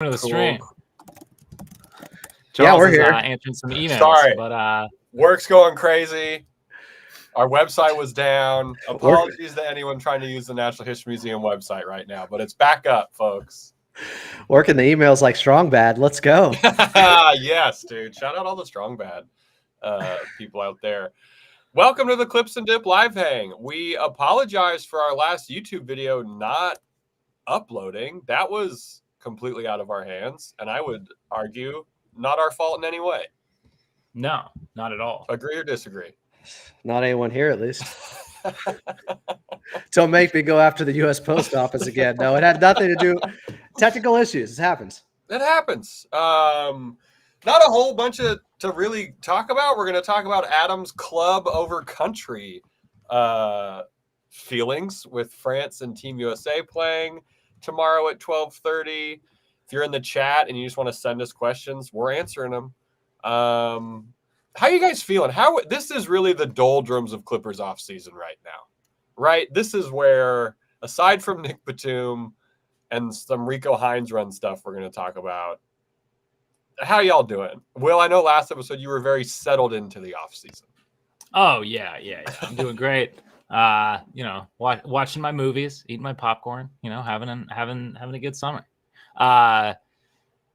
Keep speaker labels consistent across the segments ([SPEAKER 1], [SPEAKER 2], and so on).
[SPEAKER 1] To the stream.
[SPEAKER 2] Yeah, we're here.
[SPEAKER 1] Answering some emails.
[SPEAKER 3] Sorry.
[SPEAKER 1] But
[SPEAKER 3] work's going crazy. Our website was down. Apologies to anyone trying to use the Natural History Museum website right now, but it's back up, folks.
[SPEAKER 2] Working the emails like strong bad. Let's go.
[SPEAKER 3] Yes, dude. Shout out all the strong bad people out there. Welcome to the Clips and Dip live hang. We apologize for our last YouTube video not uploading. That was completely out of our hands, and I would argue not our fault in any way.
[SPEAKER 1] No, not at all.
[SPEAKER 3] Agree or disagree?
[SPEAKER 2] Not anyone here, at least. Don't make me go after the U.S. Post Office again. No, it had nothing to do. Technical issues. It happens.
[SPEAKER 3] It happens. Not a whole bunch to really talk about. We're going to talk about Adam's club over country feelings with France and Team USA playing tomorrow at 12:30. If you're in the chat and you just want to send us questions, we're answering them. How you guys feeling? This is really the doldrums of Clippers offseason right now, right? This is where, aside from Nic Batum and some Rico Hines run stuff we're going to talk about, how y'all doing? Will, I know last episode you were very settled into the offseason.
[SPEAKER 1] Oh, yeah. I'm doing great. Watching my movies, eating my popcorn, having a good summer.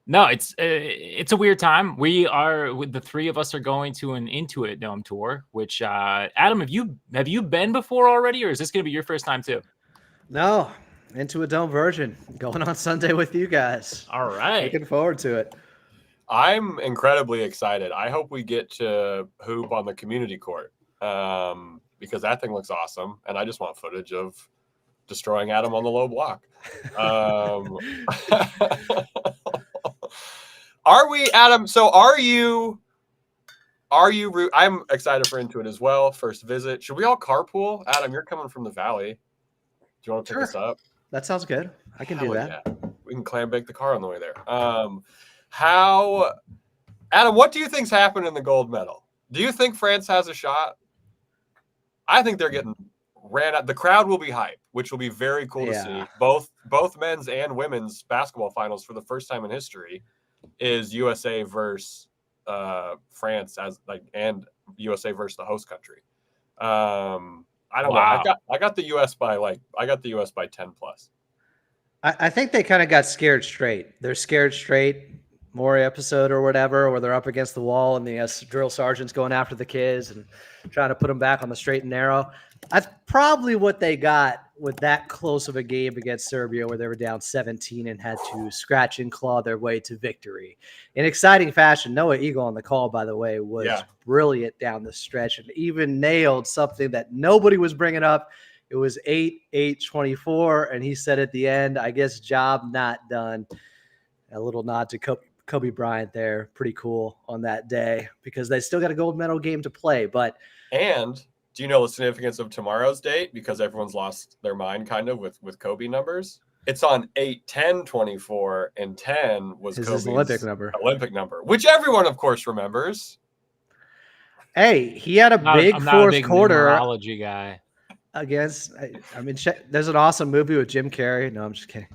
[SPEAKER 1] No, it's a weird time. The three of us are going to an Intuit Dome tour, which Adam, have you been before already, or is this going to be your first time too?
[SPEAKER 2] No, Intuit Dome virgin going on Sunday with you guys.
[SPEAKER 1] All right.
[SPEAKER 2] Looking forward to it.
[SPEAKER 3] I'm incredibly excited. I hope we get to hoop on the community court because that thing looks awesome, and I just want footage of destroying Adam on the low block. Are we, Adam? So are you? I'm excited for Intuit as well. First visit. Should we all carpool? Adam, you're coming from the Valley. Do you want to pick us up?
[SPEAKER 2] That sounds good. I can do that.
[SPEAKER 3] Yeah. We can clam bake the car on the way there. Adam, what do you think's happened in the gold medal? Do you think France has a shot? I think they're getting ran out. The crowd will be hyped, which will be very cool to see. Both men's and women's basketball finals for the first time in history is USA versus France and USA versus the host country. I don't know. I got the US by 10 plus.
[SPEAKER 2] I think they kind of got scared straight. They're scared straight. Maury episode or whatever, where they're up against the wall and the drill sergeant's going after the kids and trying to put them back on the straight and narrow. That's probably what they got with that close of a game against Serbia, where they were down 17 and had to scratch and claw their way to victory. In exciting fashion, Noah Eagle on the call, by the way, was brilliant down the stretch and even nailed something that nobody was bringing up. It was 8-8-24, and he said at the end, I guess job not done. A little nod to Kobe Bryant there. Pretty cool on that day because they still got a gold medal game to play.
[SPEAKER 3] And do you know the significance of tomorrow's date? Because everyone's lost their mind kind of with Kobe numbers. It's on 8-10-24, and 10 was Kobe's Olympic number, which everyone, of course, remembers.
[SPEAKER 2] Hey, he had a big fourth quarter.
[SPEAKER 1] Numerology guy.
[SPEAKER 2] There's an awesome movie with Jim Carrey. No, I'm just kidding.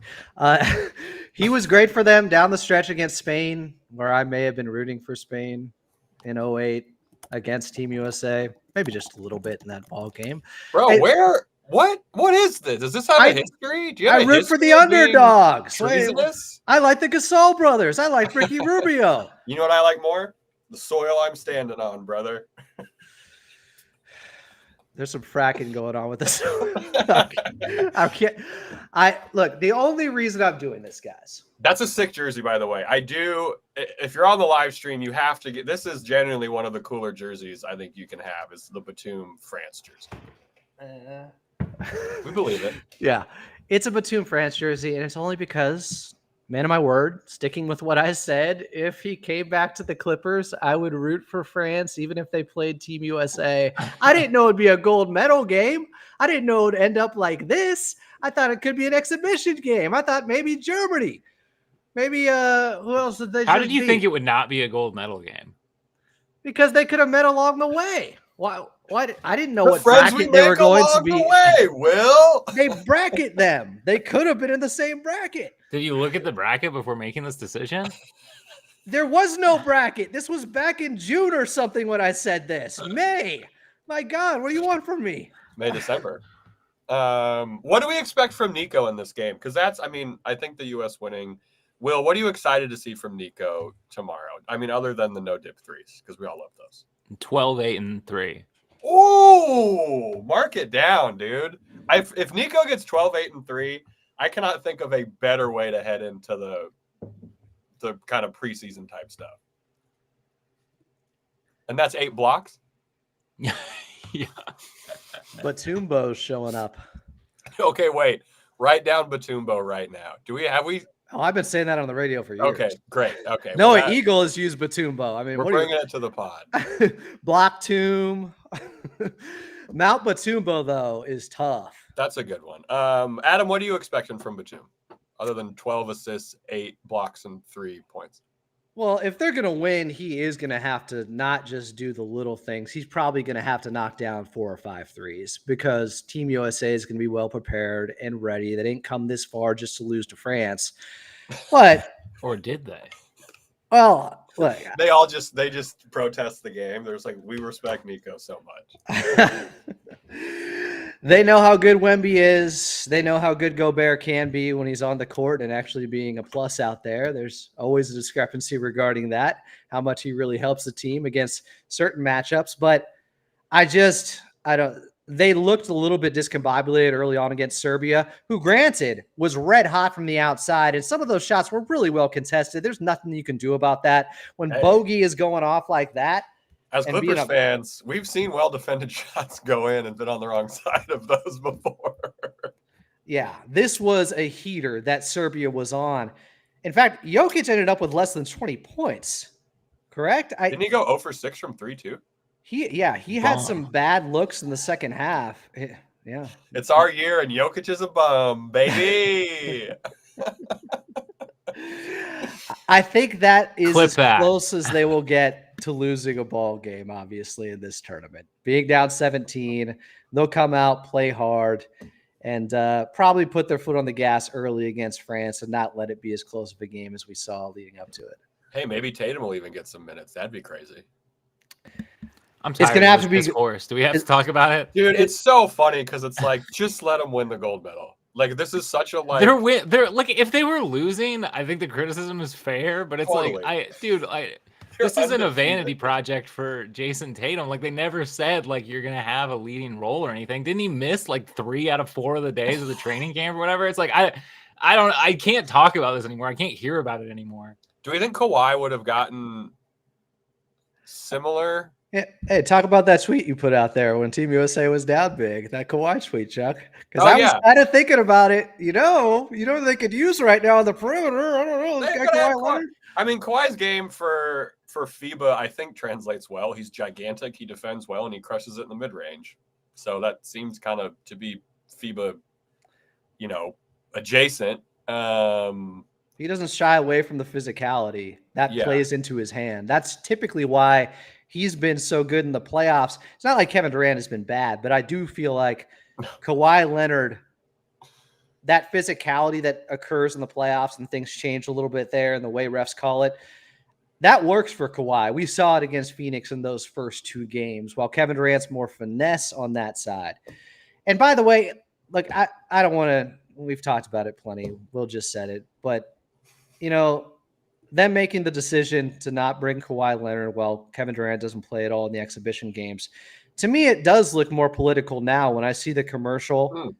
[SPEAKER 2] He was great for them down the stretch against Spain, where I may have been rooting for Spain in 08 against Team USA. Maybe just a little bit in that ball game.
[SPEAKER 3] Bro, what is this? Does this have a history? Do you have
[SPEAKER 2] I root for the underdogs. I like the Gasol brothers. I like Ricky Rubio.
[SPEAKER 3] You know what I like more? The soil I'm standing on, brother.
[SPEAKER 2] There's some fracking going on with this. Look, the only reason I'm doing this, guys.
[SPEAKER 3] That's a sick jersey, by the way. If you're on the live stream, you have to this is genuinely one of the cooler jerseys I think you can have is the Batum France jersey. We believe it.
[SPEAKER 2] Yeah. It's a Batum France jersey, and it's only because, man of my word, sticking with what I said, if he came back to the Clippers, I would root for France, even if they played Team USA. I didn't know it'd be a gold medal game. I didn't know it'd end up like this. I thought it could be an exhibition game. I thought maybe Germany. Maybe who else did they?
[SPEAKER 1] How did you think it would not be a gold medal game?
[SPEAKER 2] Because they could have met along the way. What? I didn't know
[SPEAKER 3] The
[SPEAKER 2] what
[SPEAKER 3] friends we
[SPEAKER 2] bracket they were
[SPEAKER 3] make
[SPEAKER 2] going to
[SPEAKER 3] along
[SPEAKER 2] be.
[SPEAKER 3] the way, Will.
[SPEAKER 2] They bracket them. They could have been in the same bracket.
[SPEAKER 1] Did you look at the bracket before making this decision?
[SPEAKER 2] There was no bracket. This was back in June or something when I said this. May. My God, what do you want from me?
[SPEAKER 3] May, December. What do we expect from Nico in this game? Because I think the U.S. winning. Will, what are you excited to see from Nico tomorrow? I mean, other than the no-dip threes, because we all love those.
[SPEAKER 1] 12-8-3.
[SPEAKER 3] Ooh, mark it down, dude. If Nico gets 12-8-3, I cannot think of a better way to head into the kind of preseason type stuff. And that's 8 blocks?
[SPEAKER 1] Yeah.
[SPEAKER 2] Batumbo's showing up.
[SPEAKER 3] Okay, wait. Write down Batumbo right now. Have we?
[SPEAKER 2] Oh, I've been saying that on the radio for years.
[SPEAKER 3] Okay, great. Okay.
[SPEAKER 2] No,
[SPEAKER 3] well,
[SPEAKER 2] Eagle has used Batumbo. I mean,
[SPEAKER 3] we're bringing it to the pod.
[SPEAKER 2] Block Tomb. Mount Batumbo, though, is tough.
[SPEAKER 3] That's a good one. Adam, what are you expecting from Batum? Other than 12 assists, 8 blocks, and 3 points.
[SPEAKER 2] Well, if they're going to win, he is going to have to not just do the little things. He's probably going to have to knock down 4 or 5 threes because Team USA is going to be well prepared and ready. They didn't come this far just to lose to France. But
[SPEAKER 1] Or did they?
[SPEAKER 2] well, look,
[SPEAKER 3] they just protest the game. There's like, we respect Nico so much.
[SPEAKER 2] they know how good Wemby is. They know how good Gobert can be when he's on the court and actually being a plus out there. There's always a discrepancy regarding that, how much he really helps the team against certain matchups. But they looked a little bit discombobulated early on against Serbia, who granted was red hot from the outside. And some of those shots were really well contested. There's nothing you can do about that. When Bogey is going off like that.
[SPEAKER 3] As Clippers fans, we've seen well-defended shots go in and been on the wrong side of those before.
[SPEAKER 2] Yeah, this was a heater that Serbia was on. In fact, Jokic ended up with less than 20 points, correct?
[SPEAKER 3] Didn't he go 0 for 6 from 3 too?
[SPEAKER 2] He had some bad looks in the second half. Yeah.
[SPEAKER 3] It's our year and Jokic is a bum, baby.
[SPEAKER 2] I think that is close as they will get to losing a ball game, obviously, in this tournament. Being down 17, they'll come out, play hard, and probably put their foot on the gas early against France and not let it be as close of a game as we saw leading up to it.
[SPEAKER 3] Hey, maybe Tatum will even get some minutes. That'd be crazy.
[SPEAKER 1] I'm tired. It's gonna have to be discourse. Do we have to talk about it,
[SPEAKER 3] dude? It's so funny because it's like just let them win the gold medal. Like this is such a like.
[SPEAKER 1] They're like if they were losing, I think the criticism is fair, but it's totally. This isn't a vanity project for Jason Tatum. Like they never said like you're gonna have a leading role or anything. Didn't he miss like 3 out of 4 of the days of the training camp or whatever? It's like I can't talk about this anymore. I can't hear about it anymore.
[SPEAKER 3] Do we think Kawhi would have gotten similar?
[SPEAKER 2] Yeah. Hey, talk about that tweet you put out there when Team USA was down big. That Kawhi tweet, Chuck. Because was kind of thinking about it. You know, they could use right now on the perimeter. I don't know.
[SPEAKER 3] Kawhi. I mean, Kawhi's game for FIBA, I think, translates well. He's gigantic. He defends well, and he crushes it in the mid-range. So that seems kind of to be FIBA, adjacent.
[SPEAKER 2] He doesn't shy away from the physicality. That plays into his hand. That's typically why he's been so good in the playoffs. It's not like Kevin Durant has been bad, but I do feel like Kawhi Leonard, that physicality that occurs in the playoffs and things change a little bit there and the way refs call it, that works for Kawhi. We saw it against Phoenix in those first 2 games, while Kevin Durant's more finesse on that side. And by the way, look, I don't want to – we've talked about it plenty. Will just said it. But, them making the decision to not bring Kawhi Leonard while Kevin Durant doesn't play at all in the exhibition games, to me, it does look more political now when I see the commercial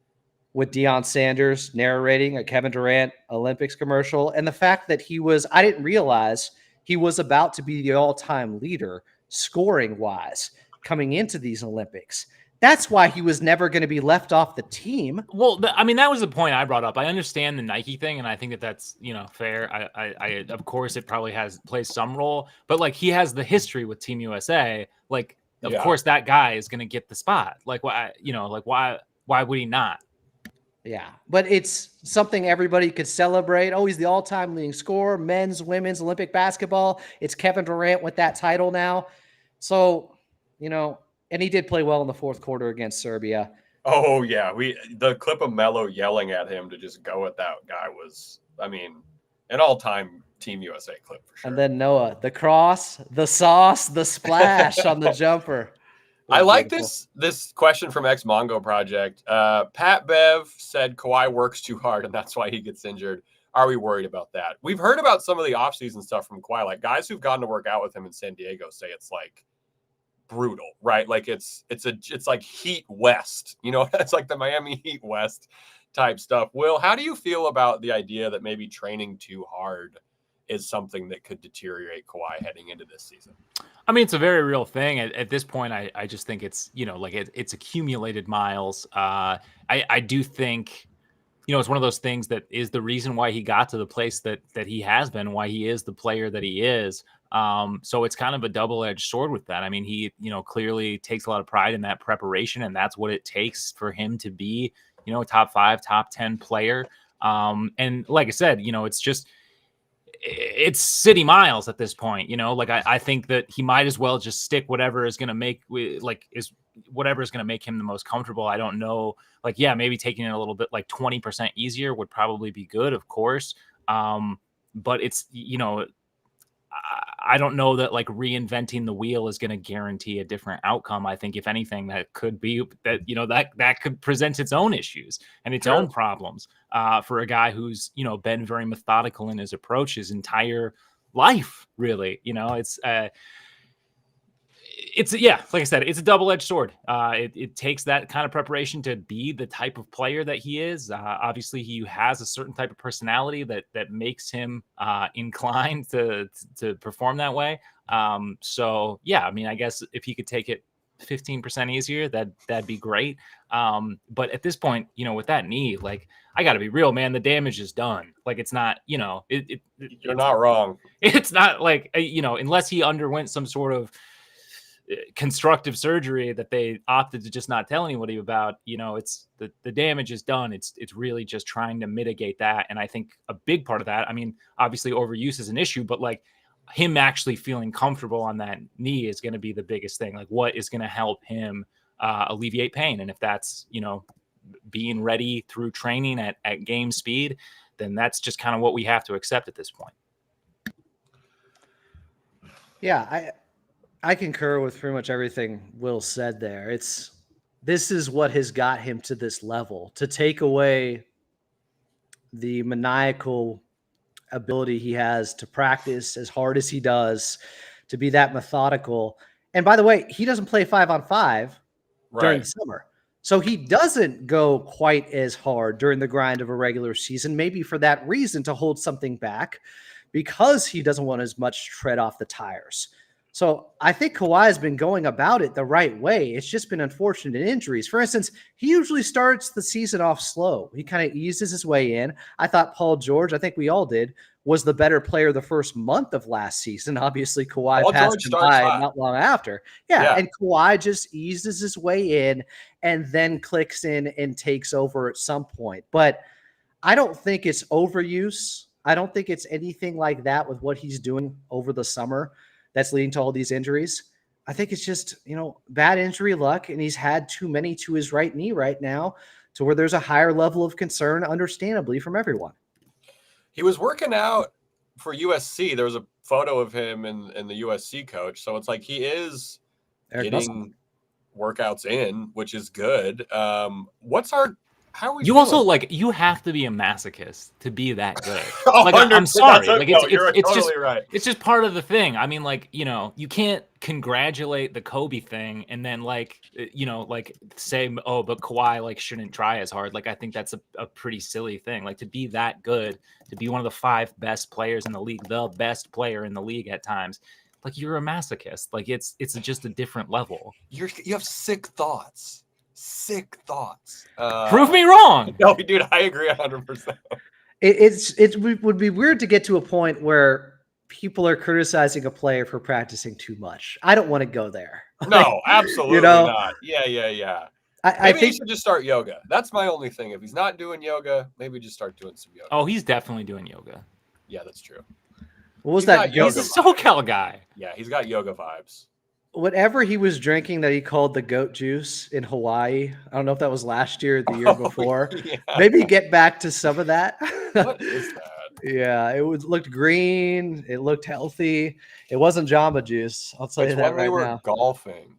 [SPEAKER 2] with Deion Sanders narrating a Kevin Durant Olympics commercial. And the fact that I didn't realize he was about to be the all-time leader scoring-wise coming into these Olympics. That's why he was never going to be left off the team.
[SPEAKER 1] Well, that was the point I brought up. I understand the Nike thing, and I think that's fair. I of course it probably plays some role, but like he has the history with Team USA. Like, of course that guy is going to get the spot. Like, why would he not?
[SPEAKER 2] Yeah, but it's something everybody could celebrate. Oh, he's the all-time leading scorer, men's, women's, Olympic basketball. It's Kevin Durant with that title now. So, And he did play well in the fourth quarter against Serbia.
[SPEAKER 3] Oh yeah, the clip of Melo yelling at him to just go at that guy was, I mean, an all-time Team USA clip for sure.
[SPEAKER 2] And then Noah, the cross, the sauce, the splash on the jumper.
[SPEAKER 3] I like this question from X Mongo Project. Pat Bev said Kawhi works too hard and that's why he gets injured. Are we worried about that? We've heard about some of the offseason stuff from Kawhi, like guys who've gotten to work out with him in San Diego say it's like brutal, right? Like it's like Heat West, you know, it's like the Miami Heat West type stuff. Will, how do you feel about the idea that maybe training too hard is something that could deteriorate Kawhi heading into this season?
[SPEAKER 1] I mean, it's a very real thing. At this point, I just think it's, you know, like it's accumulated miles. I do think, you know, it's one of those things that is the reason why he got to the place that he has been, why he is the player that he is. So it's kind of a double-edged sword with that. I mean, he, you know, clearly takes a lot of pride in that preparation, and that's what it takes for him to be, you know, a top 5, top 10 player. And like I said, you know, it's city miles at this point, you know, like I think that he might as well just stick whatever is going to make whatever is going to make him the most comfortable. I don't know. Like, yeah, maybe taking it a little bit like 20% easier would probably be good, of course. But it's, you know, I don't know that like reinventing the wheel is going to guarantee a different outcome. I think if anything, that could be that, you know, that could present its own issues and its own problems for a guy who's, you know, been very methodical in his approach his entire life, really. You know, yeah, like I said, it's a double-edged sword. It takes that kind of preparation to be the type of player that he is. Obviously, he has a certain type of personality that makes him inclined to perform that way. So, yeah, I mean, I guess if he could take it 15% easier, that'd be great. But at this point, you know, with that knee, like, I got to be real, man. The damage is done. Like, it's not, you know,
[SPEAKER 3] you're not wrong.
[SPEAKER 1] It's not like, you know, unless he underwent some sort of constructive surgery that they opted to just not tell anybody about, you know, it's the damage is done. It's really just trying to mitigate that. And I think a big part of that, I mean, obviously overuse is an issue, but like him actually feeling comfortable on that knee is going to be the biggest thing. Like what is going to help him alleviate pain. And if that's, you know, being ready through training at game speed, then that's just kind of what we have to accept at this point.
[SPEAKER 2] Yeah, I concur with pretty much everything Will said there. This is what has got him to this level. To take away the maniacal ability he has to practice as hard as he does, to be that methodical. And by the way, he doesn't play 5-on-5 during the summer. So he doesn't go quite as hard during the grind of a regular season, maybe for that reason to hold something back because he doesn't want as much tread off the tires. So I think Kawhi has been going about it the right way. It's just been unfortunate injuries. For instance, he usually starts the season off slow. He kind of eases his way in. I thought Paul George, I think we all did, was the better player the first month of last season. Obviously, Kawhi passed him by not long after. Yeah, and Kawhi just eases his way in and then clicks in and takes over at some point. But I don't think it's overuse. I don't think it's anything like that with what he's doing over the summer that's leading to all these injuries. I think it's just, you know, bad injury luck, and he's had too many to his right knee right now to where there's a higher level of concern, understandably, from everyone.
[SPEAKER 3] He was working out for USC. There was a photo of him and the USC coach. So it's like he is getting workouts in, which is good. How are we
[SPEAKER 1] you
[SPEAKER 3] feeling?
[SPEAKER 1] Also like you have to be a masochist to be that good. Like I'm sorry, like it's just
[SPEAKER 3] right.
[SPEAKER 1] It's just part of the thing. I mean, like, you know, you can't congratulate the Kobe thing and then like, you know, like say, oh, but Kawhi like shouldn't try as hard. Like I think that's a pretty silly thing. Like to be that good, to be one of the 5 best players in the league, the best player in the league at times. Like you're a masochist. Like it's just a different level.
[SPEAKER 3] You have sick thoughts.
[SPEAKER 1] Prove me wrong.
[SPEAKER 3] No, dude, I agree 100%.
[SPEAKER 2] It would be weird to get to a point where people are criticizing a player for practicing too much. I don't want to go there.
[SPEAKER 3] No, absolutely not. Yeah. Maybe he should just start yoga. That's my only thing. If he's not doing yoga, maybe just start doing some yoga.
[SPEAKER 1] Oh, he's definitely doing yoga.
[SPEAKER 3] Yeah, that's true.
[SPEAKER 2] What was that?
[SPEAKER 1] He's a SoCal guy.
[SPEAKER 3] Yeah, he's got yoga vibes.
[SPEAKER 2] whatever he was drinking that he called the goat juice in Hawaii. I don't know if that was last year or the year before.
[SPEAKER 3] Yeah.
[SPEAKER 2] Maybe get back to some of that.
[SPEAKER 3] What is that?
[SPEAKER 2] Yeah, looked green. It looked healthy. It wasn't Jamba Juice. I'll tell you that
[SPEAKER 3] When we
[SPEAKER 2] right
[SPEAKER 3] were
[SPEAKER 2] now.
[SPEAKER 3] golfing.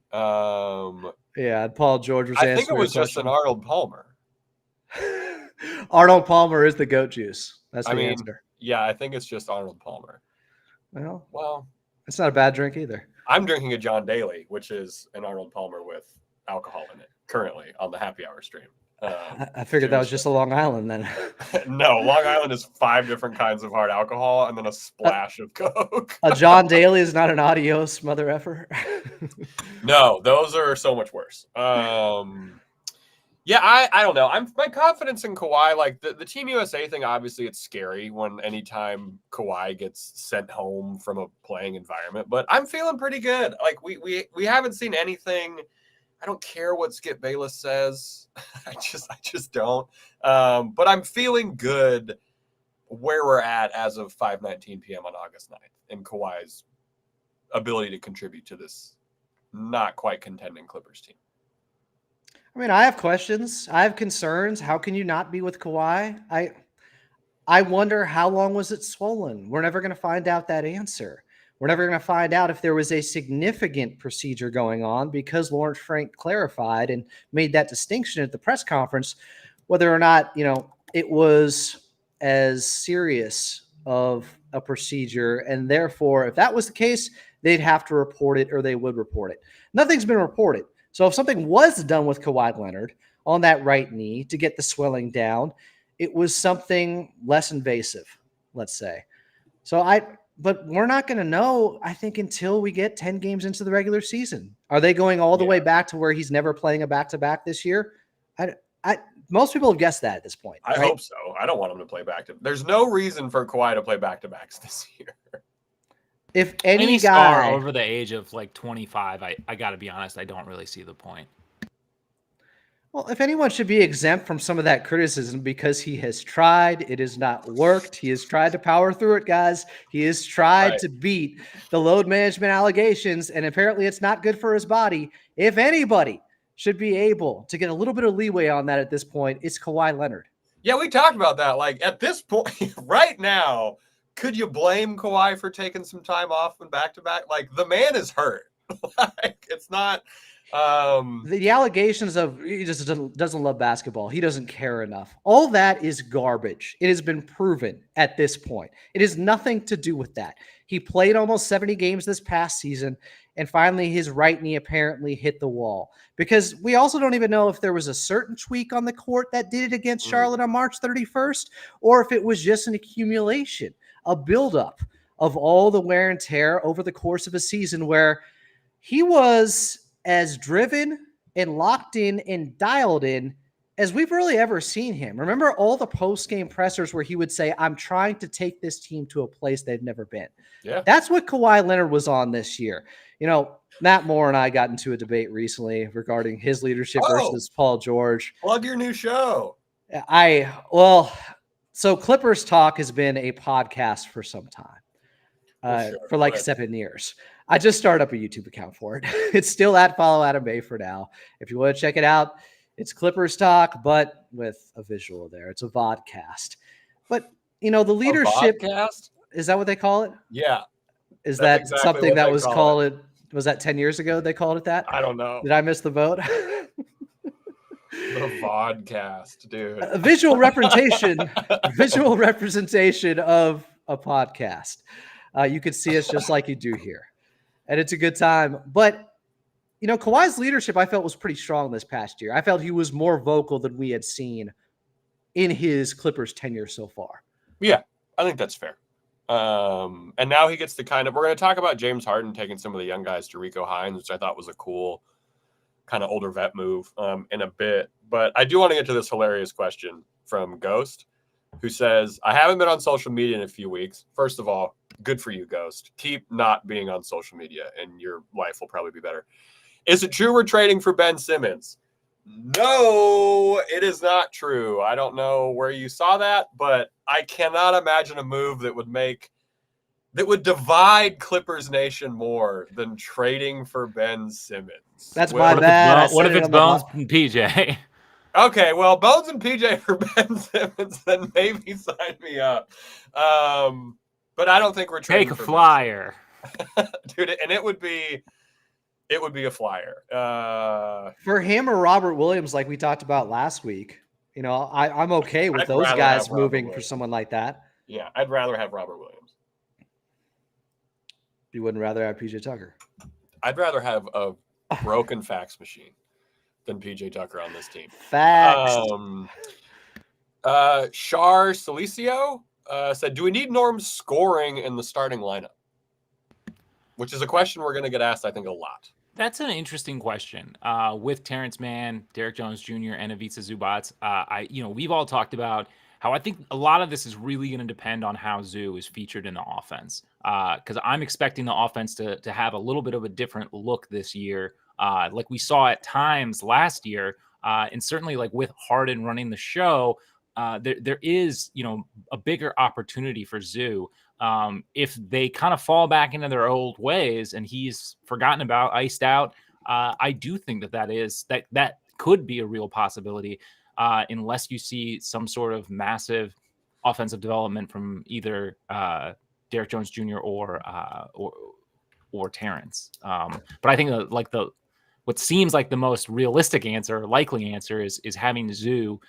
[SPEAKER 2] Yeah, Paul George was
[SPEAKER 3] I think
[SPEAKER 2] answering
[SPEAKER 3] it was
[SPEAKER 2] your
[SPEAKER 3] just an
[SPEAKER 2] question.
[SPEAKER 3] Arnold Palmer.
[SPEAKER 2] Arnold Palmer is the goat juice. That's the answer.
[SPEAKER 3] Yeah, I think it's just Arnold Palmer.
[SPEAKER 2] Well, it's not a bad drink either.
[SPEAKER 3] I'm drinking a John Daly, which is an Arnold Palmer with alcohol in it currently on the happy hour stream.
[SPEAKER 2] I figured that was just a Long Island then.
[SPEAKER 3] No, Long Island is 5 different kinds of hard alcohol and then a splash of Coke.
[SPEAKER 2] A John Daly is not an adios mother effer.
[SPEAKER 3] No, those are so much worse. Yeah, I don't know. My confidence in Kawhi, like the Team USA thing, obviously it's scary anytime Kawhi gets sent home from a playing environment, but I'm feeling pretty good. Like we haven't seen anything. I don't care what Skip Bayless says. I just don't. But I'm feeling good where we're at as of 5:19 p.m. on August 9th and Kawhi's ability to contribute to this not quite contending Clippers team.
[SPEAKER 2] I mean, I have questions. I have concerns. How can you not be with Kawhi? I wonder how long was it swollen? We're never going to find out that answer. We're never going to find out if there was a significant procedure going on because Lawrence Frank clarified and made that distinction at the press conference, whether or not, it was as serious of a procedure. And therefore, if that was the case, they'd have to report it or they would report it. Nothing's been reported. So if something was done with Kawhi Leonard on that right knee to get the swelling down, it was something less invasive, let's say. But we're not going to know, I think, until we get 10 games into the regular season. Are they going all the way back to where he's never playing a back-to-back this year? Most people have guessed that at this point.
[SPEAKER 3] I hope so. I don't want him to play back-to-back. There's no reason for Kawhi to play back-to-backs this year.
[SPEAKER 2] If any
[SPEAKER 1] star
[SPEAKER 2] guy
[SPEAKER 1] over the age of like 25, I got to be honest, I don't really see the point.
[SPEAKER 2] Well, if anyone should be exempt from some of that criticism because he has tried, it has not worked. He has tried to power through it, guys. He has tried to beat the load management allegations, and apparently it's not good for his body. If anybody should be able to get a little bit of leeway on that at this point, it's Kawhi Leonard.
[SPEAKER 3] Yeah, we talked about that. Like at this point, right now, could you blame Kawhi for taking some time off and back-to-back? Like the man is hurt. Like it's not.
[SPEAKER 2] The allegations of he just doesn't love basketball. He doesn't care enough. All that is garbage. It has been proven at this point. It has nothing to do with that. He played almost 70 games this past season, and finally his right knee apparently hit the wall. Because we also don't even know if there was a certain tweak on the court that did it against Charlotte on March 31st, or if it was just an accumulation, a buildup of all the wear and tear over the course of a season where he was as driven and locked in and dialed in as we've really ever seen him. Remember all the post-game pressers where he would say, I'm trying to take this team to a place they've never been.
[SPEAKER 3] Yeah.
[SPEAKER 2] That's what Kawhi Leonard was on this year. Matt Moore and I got into a debate recently regarding his leadership versus Paul George.
[SPEAKER 3] Plug your new show.
[SPEAKER 2] So Clippers Talk has been a podcast for some time, for like 7 years. I just started up a YouTube account for it. It's still at Follow Adam Bay for now. If you want to check it out, it's Clippers Talk, but with a visual there. It's a vodcast. But, the leadership. Is that what they call it?
[SPEAKER 3] Yeah.
[SPEAKER 2] Is that exactly something that was called it? Was that 10 years ago they called it that?
[SPEAKER 3] I don't know.
[SPEAKER 2] Did I miss the boat?
[SPEAKER 3] The vodcast, dude.
[SPEAKER 2] A visual representation of a podcast. You could see us just like you do here. And it's a good time. But, Kawhi's leadership, I felt, was pretty strong this past year. I felt he was more vocal than we had seen in his Clippers tenure so far.
[SPEAKER 3] Yeah, I think that's fair. And now he gets we're going to talk about James Harden taking some of the young guys to Rico Hines, which I thought was a cool kind of older vet move in a bit. But I do want to get to this hilarious question from Ghost, who says, I haven't been on social media in a few weeks. First of all, good for you, Ghost. Keep not being on social media and your life will probably be better. Is it true we're trading for Ben Simmons? No, it is not true. I don't know where you saw that, but I cannot imagine a move that would make that would divide Clippers Nation more than trading for Ben Simmons?
[SPEAKER 2] That's my bad.
[SPEAKER 1] What if it's Bones and PJ?
[SPEAKER 3] Okay, well, Bones and PJ for Ben Simmons, then maybe sign me up. But I don't think we're trading.
[SPEAKER 1] Take a flyer,
[SPEAKER 3] dude, and it would be a flyer.
[SPEAKER 2] For him or Robert Williams, like we talked about last week. You know, I'm okay with those guys moving for someone like that.
[SPEAKER 3] Yeah, I'd rather have Robert Williams.
[SPEAKER 2] You wouldn't rather have PJ Tucker?
[SPEAKER 3] I'd rather have a broken fax machine than PJ Tucker on this team.
[SPEAKER 2] Facts.
[SPEAKER 3] Shar Salicio said, do we need Norm scoring in the starting lineup? Which is a question we're going to get asked, I think, a lot.
[SPEAKER 1] That's an interesting question. With Terrence Mann, Derek Jones Jr., and Ivica Zubac, we've all talked about how I think a lot of this is really going to depend on how Zoo is featured in the offense. Because I'm expecting the offense to have a little bit of a different look this year, like we saw at times last year, and certainly like with Harden running the show. There is, a bigger opportunity for Zoo. If they kind of fall back into their old ways and he's forgotten about, iced out, I do think that could be a real possibility, unless you see some sort of massive offensive development from either Derek Jones Jr. or Terrence. But I think what seems like the most realistic answer, likely answer, is having Zoo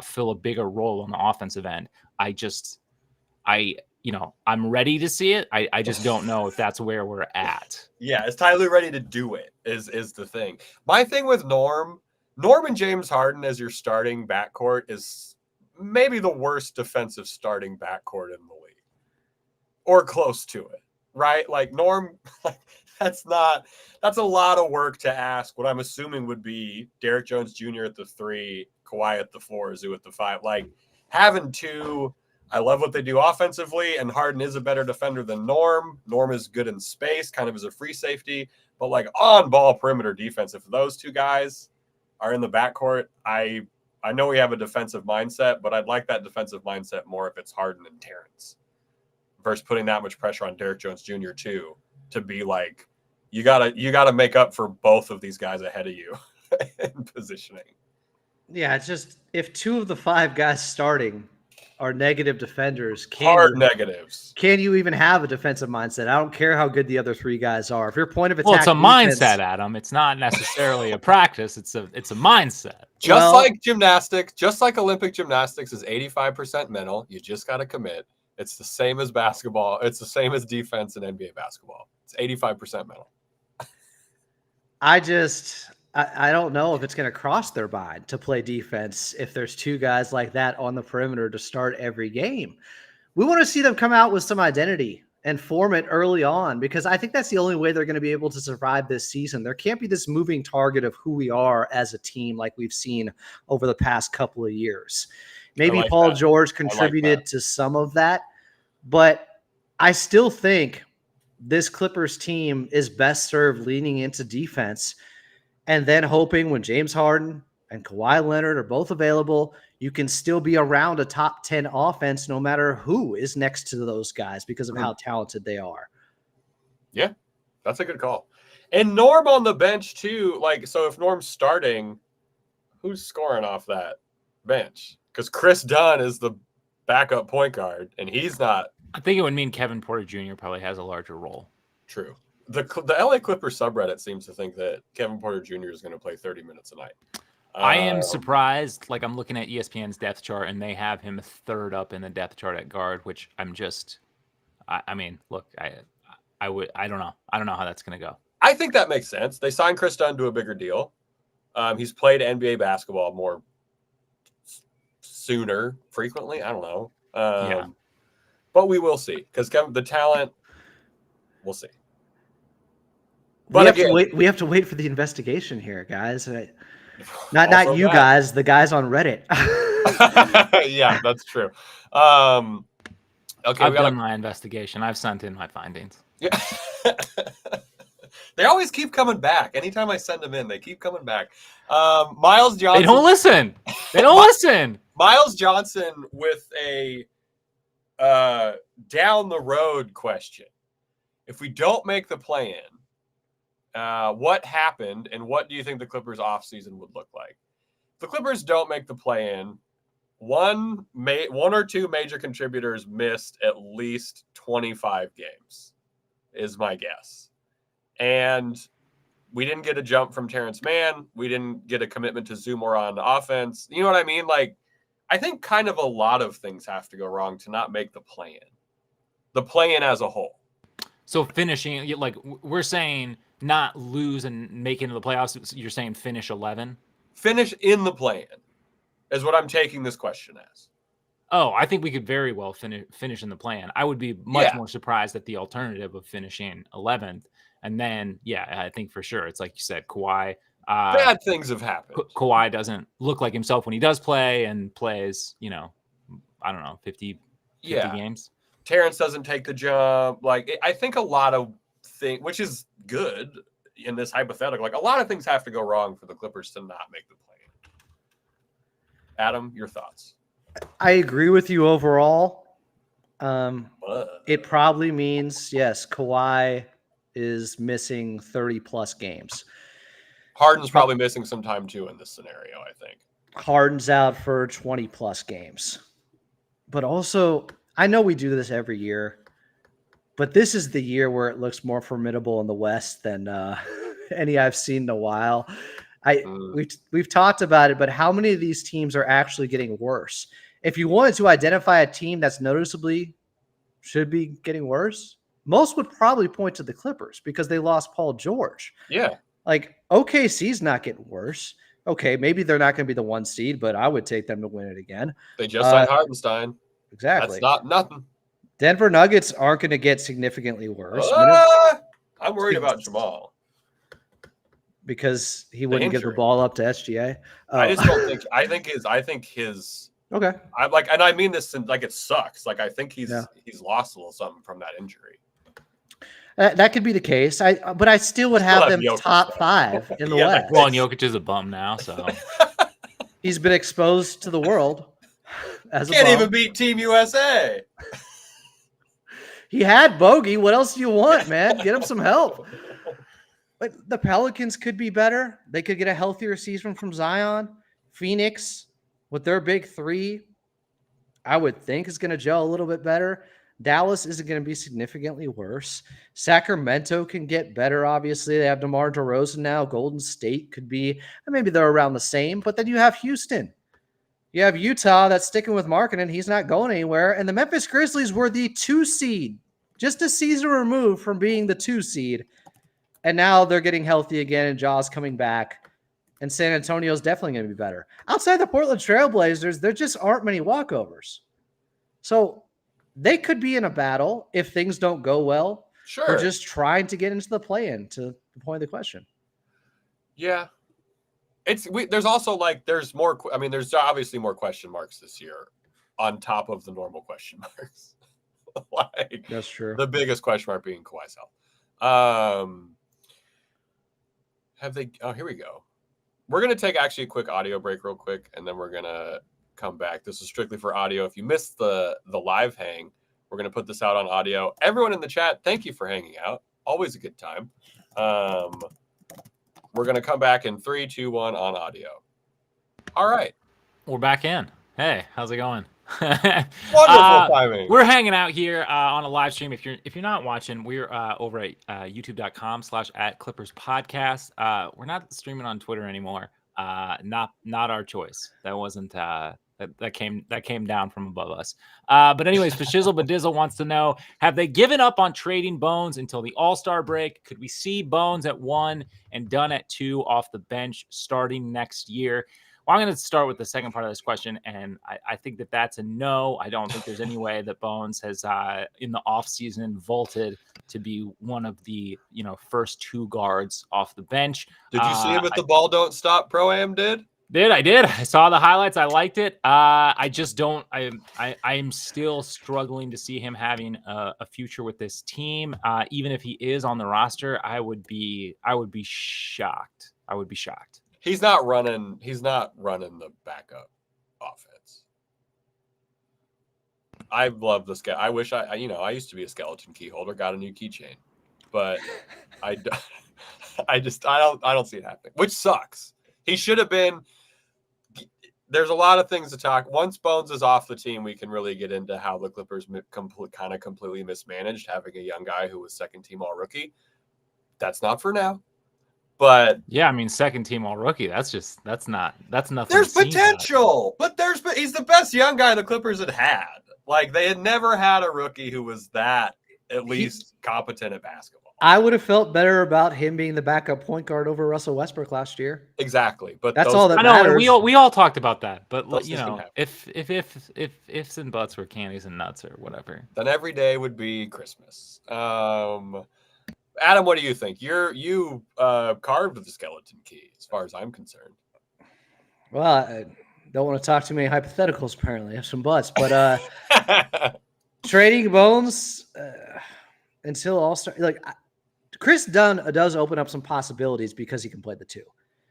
[SPEAKER 1] fill a bigger role on the offensive end. I'm ready to see it. I just don't know if that's where we're at.
[SPEAKER 3] Yeah, is Ty Lue ready to do it is the thing. My thing with Norm and James Harden as your starting backcourt is maybe the worst defensive starting backcourt in the league. Or close to it, right? Like Norm, that's a lot of work to ask. What I'm assuming would be Derek Jones Jr. at the 3, Kawhi at the 4, Zoo at the 5. Like having two, I love what they do offensively, and Harden is a better defender than Norm. Norm is good in space, kind of as a free safety, but like on ball perimeter defense, if those two guys are in the backcourt, I know we have a defensive mindset, but I'd like that defensive mindset more if it's Harden and Terrence versus putting that much pressure on Derek Jones Jr. too, to be like, you gotta make up for both of these guys ahead of you in positioning.
[SPEAKER 2] Yeah, it's just if 2 of the 5 guys starting are negative defenders,
[SPEAKER 3] negatives.
[SPEAKER 2] Can you even have a defensive mindset? I don't care how good the other 3 guys are. If your point of attack,
[SPEAKER 1] it's a mindset, Adam. It's not necessarily a practice. It's a mindset.
[SPEAKER 3] Like gymnastics, just like Olympic gymnastics is 85% mental. You just got to commit. It's the same as basketball. It's the same as defense in NBA basketball. It's 85% mental.
[SPEAKER 2] I don't know if it's going to cross their mind to play defense if there's 2 guys like that on the perimeter to start every game. We want to see them come out with some identity and form it early on, because I think that's the only way they're going to be able to survive this season. There can't be this moving target of who we are as a team like we've seen over the past couple of years. Maybe Paul George contributed to some of that, but I still think this Clippers team is best served leaning into defense and then hoping when James Harden and Kawhi Leonard are both available, you can still be around a top 10 offense no matter who is next to those guys because of how talented they are.
[SPEAKER 3] Yeah, that's a good call. And Norm on the bench too. Like, so if Norm's starting, who's scoring off that bench? Because Chris Dunn is the backup point guard, and he's not.
[SPEAKER 1] I think it would mean Kevin Porter Jr. probably has a larger role.
[SPEAKER 3] True. The LA Clippers subreddit seems to think that Kevin Porter Jr. is going to play 30 minutes a night.
[SPEAKER 1] I am surprised. Like, I'm looking at ESPN's depth chart, and they have him 3rd up in the depth chart at guard, which I'm just. I mean, look, I don't know. I don't know how that's going to go.
[SPEAKER 3] I think that makes sense. They signed Chris Dunn to a bigger deal. He's played NBA basketball more sooner, frequently. I don't know.
[SPEAKER 1] Yeah.
[SPEAKER 3] But we will see, because the talent, we'll see. But
[SPEAKER 2] we have to wait for the investigation here, guys. Not you guys, the guys on Reddit.
[SPEAKER 3] Yeah, that's true. Okay,
[SPEAKER 1] I've done my investigation. I've sent in my findings.
[SPEAKER 3] Yeah. They always keep coming back. Anytime I send them in, they keep coming back. Miles Johnson.
[SPEAKER 1] They don't listen. They don't listen.
[SPEAKER 3] Miles Johnson with a down the road question. If we don't make the play-in, what happened and what do you think the Clippers offseason would look like? If the Clippers don't make the play-in, one or two major contributors missed at least 25 games, is my guess. And we didn't get a jump from Terrence Mann. We didn't get a commitment to Zumor on offense. You know what I mean? Like, I think kind of a lot of things have to go wrong to not make the play-in. The play-in as a whole.
[SPEAKER 1] So finishing, like, we're saying not lose and make it into the playoffs. You're saying finish 11?
[SPEAKER 3] Finish in the play-in is what I'm taking this question as.
[SPEAKER 1] Oh, I think we could very well finish in the play-in. I would be much more surprised at the alternative of finishing 11th. And then, I think for sure, it's like you said, Kawhi.
[SPEAKER 3] Bad things have happened.
[SPEAKER 1] Kawhi doesn't look like himself when he does play and plays, I don't know, 50 games.
[SPEAKER 3] Terrence doesn't take the jump. Like, I think a lot of things, which is good in this hypothetical, like a lot of things have to go wrong for the Clippers to not make the play-in. Adam, your thoughts?
[SPEAKER 2] I agree with you overall. It probably means, yes, Kawhi is missing 30-plus games.
[SPEAKER 3] Harden's probably missing some time, too, in this scenario, I think.
[SPEAKER 2] Harden's out for 20-plus games. But also, I know we do this every year, but this is the year where it looks more formidable in the West than any I've seen in a while. We've talked about it, but how many of these teams are actually getting worse? If you wanted to identify a team that's noticeably should be getting worse, most would probably point to the Clippers because they lost Paul George.
[SPEAKER 3] Yeah.
[SPEAKER 2] Like, OKC's not getting worse. Okay, maybe they're not going to be the 1 seed, but I would take them to win it again.
[SPEAKER 3] They just signed Hartenstein.
[SPEAKER 2] Exactly.
[SPEAKER 3] That's not nothing.
[SPEAKER 2] Denver Nuggets aren't going to get significantly worse.
[SPEAKER 3] I'm worried about Jamal.
[SPEAKER 2] Because he wouldn't give the ball up to SGA.
[SPEAKER 3] I just don't think. I think his.
[SPEAKER 2] Okay.
[SPEAKER 3] And I mean this like it sucks. Like I think he's lost a little something from that injury.
[SPEAKER 2] That could be the case. But I still would have them
[SPEAKER 3] Jokic,
[SPEAKER 2] top 5 in the West.
[SPEAKER 1] Well, and Jokic is a bum now, so
[SPEAKER 2] he's been exposed to the world as
[SPEAKER 3] can't even beat Team USA.
[SPEAKER 2] He had Bogey. What else do you want, man? Get him some help. But the Pelicans could be better. They could get a healthier season from Zion. Phoenix, with their big 3, I would think is going to gel a little bit better. Dallas isn't going to be significantly worse. Sacramento can get better, obviously. They have DeMar DeRozan now. Golden State could be, maybe they're around the same. But then you have Houston. You have Utah that's sticking with Markkanen. He's not going anywhere. And the Memphis Grizzlies were the 2 seed, just a season removed from being the 2 seed. And now they're getting healthy again, and Ja's coming back. And San Antonio's definitely going to be better. Outside the Portland Trailblazers, there just aren't many walkovers. So they could be in a battle if things don't go well.
[SPEAKER 3] Sure.
[SPEAKER 2] Or just trying to get into the play-in, to the point of the question.
[SPEAKER 3] Yeah. There's also there's more. I mean, there's obviously more question marks this year on top of the normal question marks.
[SPEAKER 2] That's true.
[SPEAKER 3] The biggest question mark being Kawhi's health. Here we go. We're going to take actually a quick audio break real quick, and then we're going to come back. This is strictly for audio. If you missed the live hang, we're going to put this out on audio. Everyone in the chat, thank you for hanging out. Always a good time. We're going to come back in 3, 2, 1 on audio. All right.
[SPEAKER 1] We're back in. Hey, how's it going?
[SPEAKER 3] Wonderful timing.
[SPEAKER 1] We're hanging out here on a live stream. If you're not watching, we're over at youtube.com/@ClippersPodcast. We're not streaming on Twitter anymore. Not our choice. That wasn't that came down from above us. But anyways, Fashizzle Badizzle wants to know: have they given up on trading Bones until the All-Star break? Could we see Bones at 1 and Dunn at 2 off the bench starting next year? Well, I'm going to start with the second part of this question, and I think that's a no. I don't think there's any way that Bones has, in the offseason, vaulted to be one of the first 2 guards off the bench.
[SPEAKER 3] Did you see him at the Ball Don't Stop Pro-Am,
[SPEAKER 1] I did. I saw the highlights. I liked it. I just don't. I'm still struggling to see him having a future with this team. Even if he is on the roster, I would be shocked. I would be shocked.
[SPEAKER 3] He's not running the backup offense. I love this guy. I wish I used to be a skeleton key holder, got a new keychain, but I don't see it happening, which sucks. He should have been. There's a lot of things to talk. Once Bones is off the team, we can really get into how the Clippers completely mismanaged having a young guy who was second team all rookie. That's not for now. But
[SPEAKER 1] yeah, I mean, second team all rookie. That's nothing.
[SPEAKER 3] There's potential, but he's the best young guy the Clippers had. Like, they had never had a rookie who was that at least competent at basketball.
[SPEAKER 2] I would have felt better about him being the backup point guard over Russell Westbrook last year.
[SPEAKER 3] Exactly, but
[SPEAKER 2] that's all that matters.
[SPEAKER 1] We all talked about that, but
[SPEAKER 3] those
[SPEAKER 1] if ifs and buts were candies and nuts or whatever,
[SPEAKER 3] then every day would be Christmas. Adam, what do you think? You carved the skeleton key, as far as I'm concerned.
[SPEAKER 2] Well, I don't want to talk too many hypotheticals. Apparently, I have some buts, but trading Bones until All-Star, Chris Dunn does open up some possibilities because he can play the two.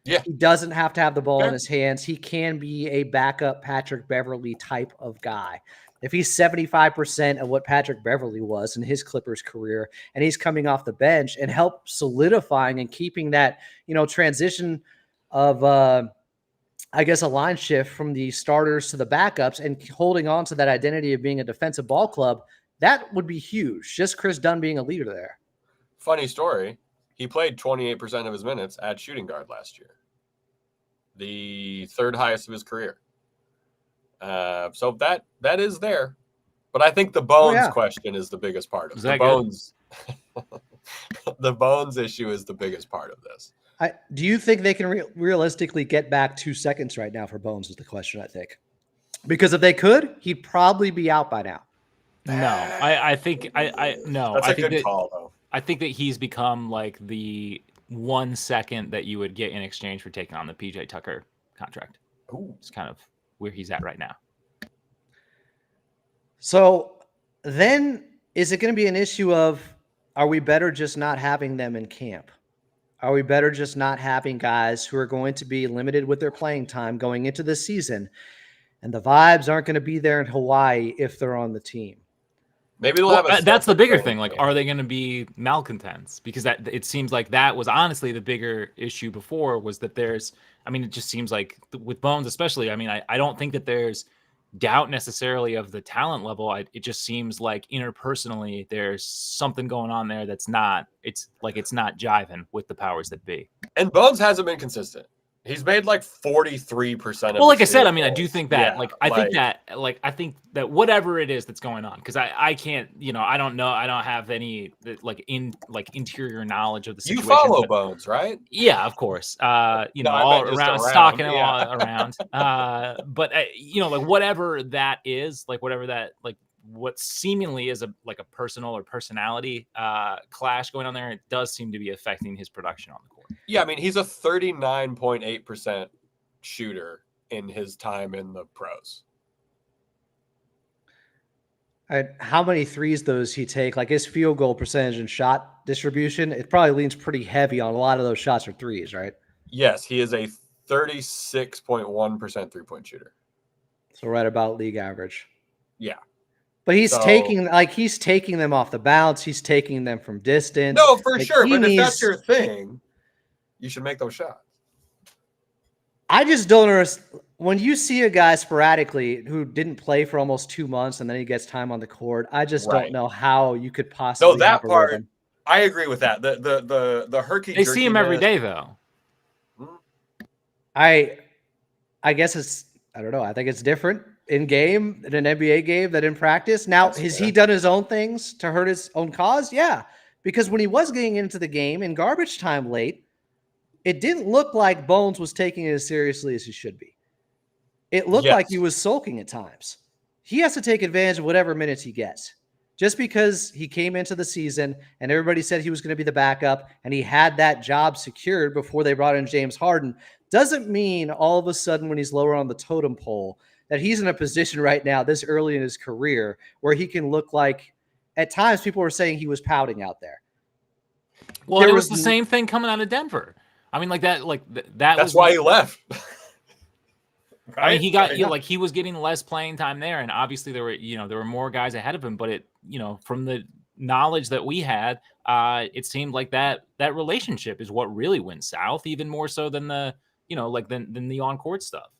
[SPEAKER 3] Yeah,
[SPEAKER 2] he doesn't have to have the ball in his hands. He can be a backup Patrick Beverley type of guy. If he's 75% of what Patrick Beverley was in his Clippers career, and he's coming off the bench and help solidifying and keeping that, transition of, I guess, a line shift from the starters to the backups and holding on to that identity of being a defensive ball club, that would be huge. Just Chris Dunn being a leader there.
[SPEAKER 3] Funny story. He played 28% of his minutes at shooting guard last year, the third highest of his career. So that is there, but I think the Bones question is the biggest part of the Bones. The Bones issue is the biggest part of this.
[SPEAKER 2] Do you think they can realistically get back 2 seconds right now for Bones is the question, I think. Because if they could, he'd probably be out by now.
[SPEAKER 1] No, I think no.
[SPEAKER 3] That's
[SPEAKER 1] a
[SPEAKER 3] good call, though.
[SPEAKER 1] I think that he's become like the 1 second that you would get in exchange for taking on the PJ Tucker contract.
[SPEAKER 3] Ooh.
[SPEAKER 1] It's kind of where he's at right now.
[SPEAKER 2] So then is it going to be an issue of, are we better just not having them in camp? Are we better just not having guys who are going to be limited with their playing time going into the season, and the vibes aren't going to be there in Hawaii if they're on the team?
[SPEAKER 3] Maybe they'll have
[SPEAKER 1] that's the bigger thing. Like, are they going to be malcontents? Because that it seems like that was honestly the bigger issue before, was that it just seems like with Bones especially, I don't think that there's doubt necessarily of the talent level. It just seems like interpersonally there's something going on there it's not jiving with the powers that be.
[SPEAKER 3] And Bones hasn't been consistent. He's made like 43%.
[SPEAKER 1] Well, like I said, I do think that, I think that whatever it is that's going on, because I can't, I don't know, I don't have any interior knowledge of the situation.
[SPEAKER 3] You follow Bones, right?
[SPEAKER 1] Yeah, of course. All around, stalking him all around. But whatever that is, what seemingly is a personal or personality clash going on there, it does seem to be affecting his production on the court.
[SPEAKER 3] Yeah, he's a 39.8% shooter in his time in the pros.
[SPEAKER 2] How many threes does he take? Like, his field goal percentage and shot distribution, it probably leans pretty heavy on a lot of those shots are threes, right?
[SPEAKER 3] Yes, he is a 36.1% three-point shooter.
[SPEAKER 2] So right about league average.
[SPEAKER 3] Yeah.
[SPEAKER 2] But he's taking them off the bounce. He's taking them from distance.
[SPEAKER 3] No, for sure. But if that's your thing, you should make those shots.
[SPEAKER 2] I just don't understand. When you see a guy sporadically who didn't play for almost 2 months and then he gets time on the court, I just don't know how you could possibly.
[SPEAKER 3] No, that part, I agree with that. The herky.
[SPEAKER 1] They see him every day, though.
[SPEAKER 2] I guess I don't know. I think it's different in game, in an NBA game, than in practice. Now, has he done his own things to hurt his own cause? Yeah. Because when he was getting into the game in garbage time late, it didn't look like Bones was taking it as seriously as he should be. It looked like he was sulking at times. He has to take advantage of whatever minutes he gets. Just because he came into the season and everybody said he was going to be the backup and he had that job secured before they brought in James Harden doesn't mean all of a sudden when he's lower on the totem pole that he's in a position right now this early in his career where he can look like, at times people were saying he was pouting out there.
[SPEAKER 1] Well, it was the same thing coming out of Denver. That's
[SPEAKER 3] why he left. Right?
[SPEAKER 1] I mean, he got like he was getting less playing time there, and obviously there were more guys ahead of him. But it from the knowledge that we had, it seemed like that relationship is what really went south, even more so than the than the on court stuff.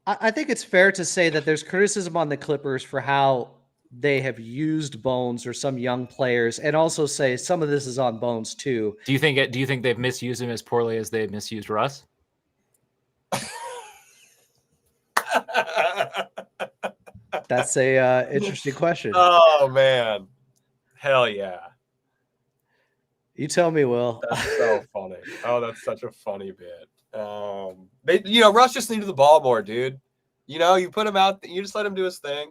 [SPEAKER 2] I think it's fair to say that there's criticism on the Clippers for how they have used Bones or some young players, and also say some of this is on Bones too.
[SPEAKER 1] Do you think they've misused him as poorly as they've misused Russ?
[SPEAKER 2] That's a interesting question.
[SPEAKER 3] Oh man, hell yeah!
[SPEAKER 2] You tell me, Will.
[SPEAKER 3] That's so funny. Oh, that's such a funny bit. Russ just needed the ball more, dude. You put him out, you just let him do his thing.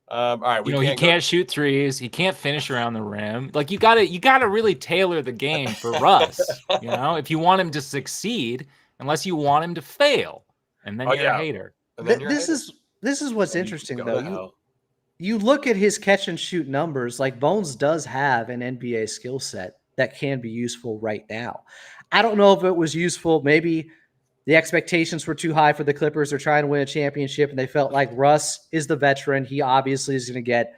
[SPEAKER 3] All right,
[SPEAKER 1] he can't shoot threes. He can't finish around the rim. Like you gotta really tailor the game for Russ. If you want him to succeed, unless you want him to fail, and then you're a hater.
[SPEAKER 2] This is what's interesting though. You look at his catch and shoot numbers. Like Bones does have an NBA skill set that can be useful right now. I don't know if it was useful. Maybe the expectations were too high for the Clippers. They're trying to win a championship, and they felt like Russ is the veteran. He obviously is going to get,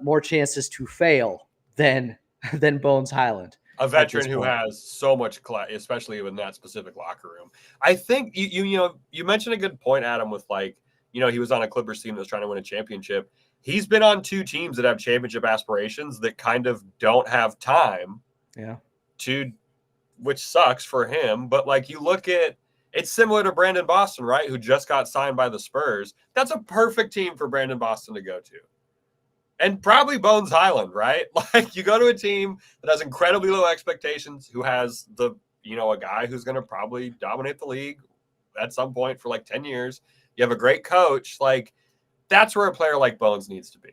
[SPEAKER 2] more chances to fail than Bones Hyland.
[SPEAKER 3] A veteran who has so much class, especially in that specific locker room. I think you mentioned a good point, Adam, with he was on a Clippers team that was trying to win a championship. He's been on two teams that have championship aspirations that kind of don't have time.
[SPEAKER 2] Yeah.
[SPEAKER 3] Which sucks for him. But you look at, it's similar to Brandon Boston, right? Who just got signed by the Spurs. That's a perfect team for Brandon Boston to go to. And probably Bones Hyland, right? You go to a team that has incredibly low expectations, who has a guy who's going to probably dominate the league at some point for 10 years. You have a great coach. That's where a player like Bones needs to be.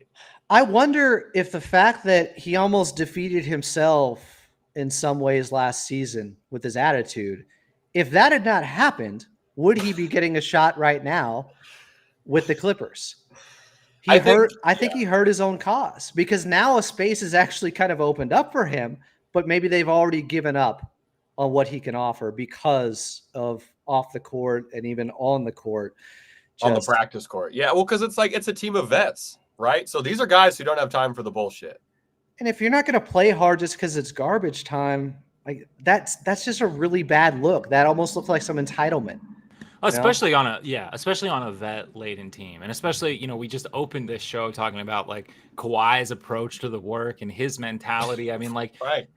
[SPEAKER 2] I wonder if the fact that he almost defeated himself in some ways last season with his attitude, if that had not happened, would he be getting a shot right now with the Clippers? I think he hurt his own cause, because now a space is actually kind of opened up for him, but maybe they've already given up on what he can offer because of off the court and even on the court.
[SPEAKER 3] On the practice court. Yeah, well, because it's a team of vets, right? So these are guys who don't have time for the bullshit.
[SPEAKER 2] And if you're not going to play hard just because it's garbage time, that's just a really bad look. That almost looks like some entitlement.
[SPEAKER 1] Especially on a vet-laden team. And especially, we just opened this show talking about Kawhi's approach to the work and his mentality. I mean,
[SPEAKER 3] right.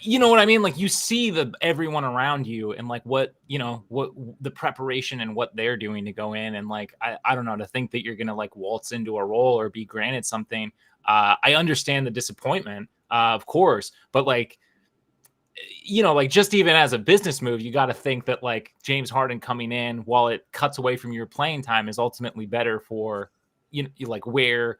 [SPEAKER 1] You know what I mean? You see everyone around you and what the preparation and what they're doing to go in. And I don't know, to think that you're going to waltz into a role or be granted something. I understand the disappointment, of course, but just even as a business move, you got to think that James Harden coming in, while it cuts away from your playing time, is ultimately better for where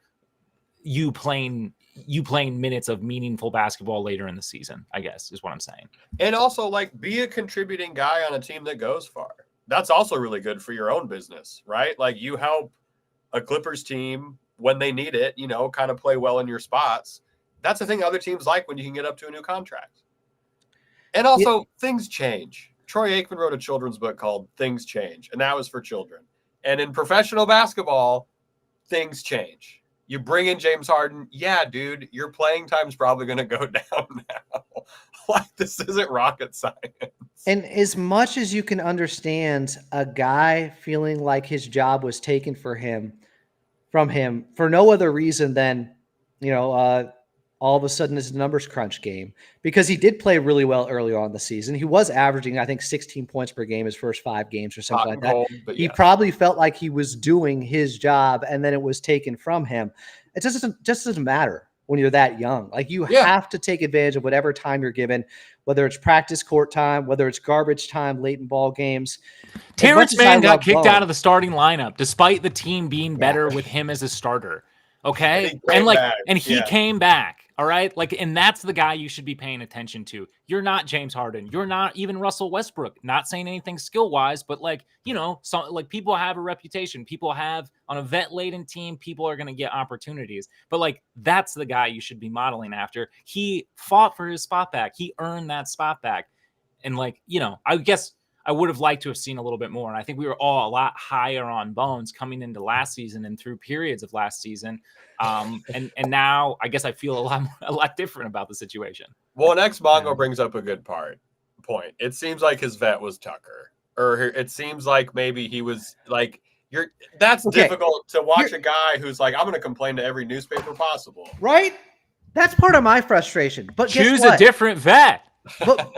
[SPEAKER 1] you playing minutes of meaningful basketball later in the season, I guess is what I'm saying.
[SPEAKER 3] And also be a contributing guy on a team that goes far. That's also really good for your own business, right? You help a Clippers team when they need it, kind of play well in your spots. That's the thing other teams like, when you can get up to a new contract. And also, things change. Troy Aikman wrote a children's book called Things Change, and that was for children. And in professional basketball, things change. You bring in James Harden, yeah, dude, your playing time's probably going to go down now. This isn't rocket science.
[SPEAKER 2] And as much as you can understand a guy feeling like his job was taken from him for no other reason than, all of a sudden it's a numbers crunch game, because he did play really well earlier on in the season. He was averaging, I think, 16 points per game his first 5 games or something like that.
[SPEAKER 3] But
[SPEAKER 2] he probably felt like he was doing his job, and then it was taken from him. It just doesn't matter when you're that young. You have to take advantage of whatever time you're given, whether it's practice court time, whether it's garbage time, late in ball games.
[SPEAKER 1] Terrence Mann got kicked out of the starting lineup despite the team being better with him as a starter. Okay. And he came back. All right. And that's the guy you should be paying attention to. You're not James Harden. You're not even Russell Westbrook. Not saying anything skill wise, but people have a reputation. People have, on a vet laden team, people are going to get opportunities. But that's the guy you should be modeling after. He fought for his spot back. He earned that spot back. And I guess I would have liked to have seen a little bit more. And I think we were all a lot higher on Bones coming into last season and through periods of last season. And now I guess I feel a lot different about the situation.
[SPEAKER 3] Well, next Mongo brings up a good point. It seems like his vet was Tucker, or it seems like maybe he was like, that's difficult to watch a guy who's like, I'm going to complain to every newspaper possible.
[SPEAKER 2] Right? That's part of my frustration. But
[SPEAKER 1] choose a different vet.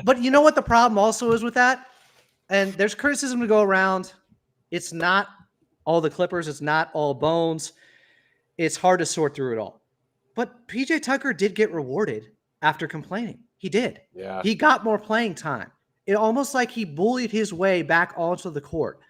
[SPEAKER 2] But you know what the problem also is with that? And there's criticism to go around. It's not all the Clippers. It's not all Bones. It's hard to sort through it all. But PJ Tucker did get rewarded after complaining. He did.
[SPEAKER 3] Yeah.
[SPEAKER 2] He got more playing time. It almost like he bullied his way back onto the court.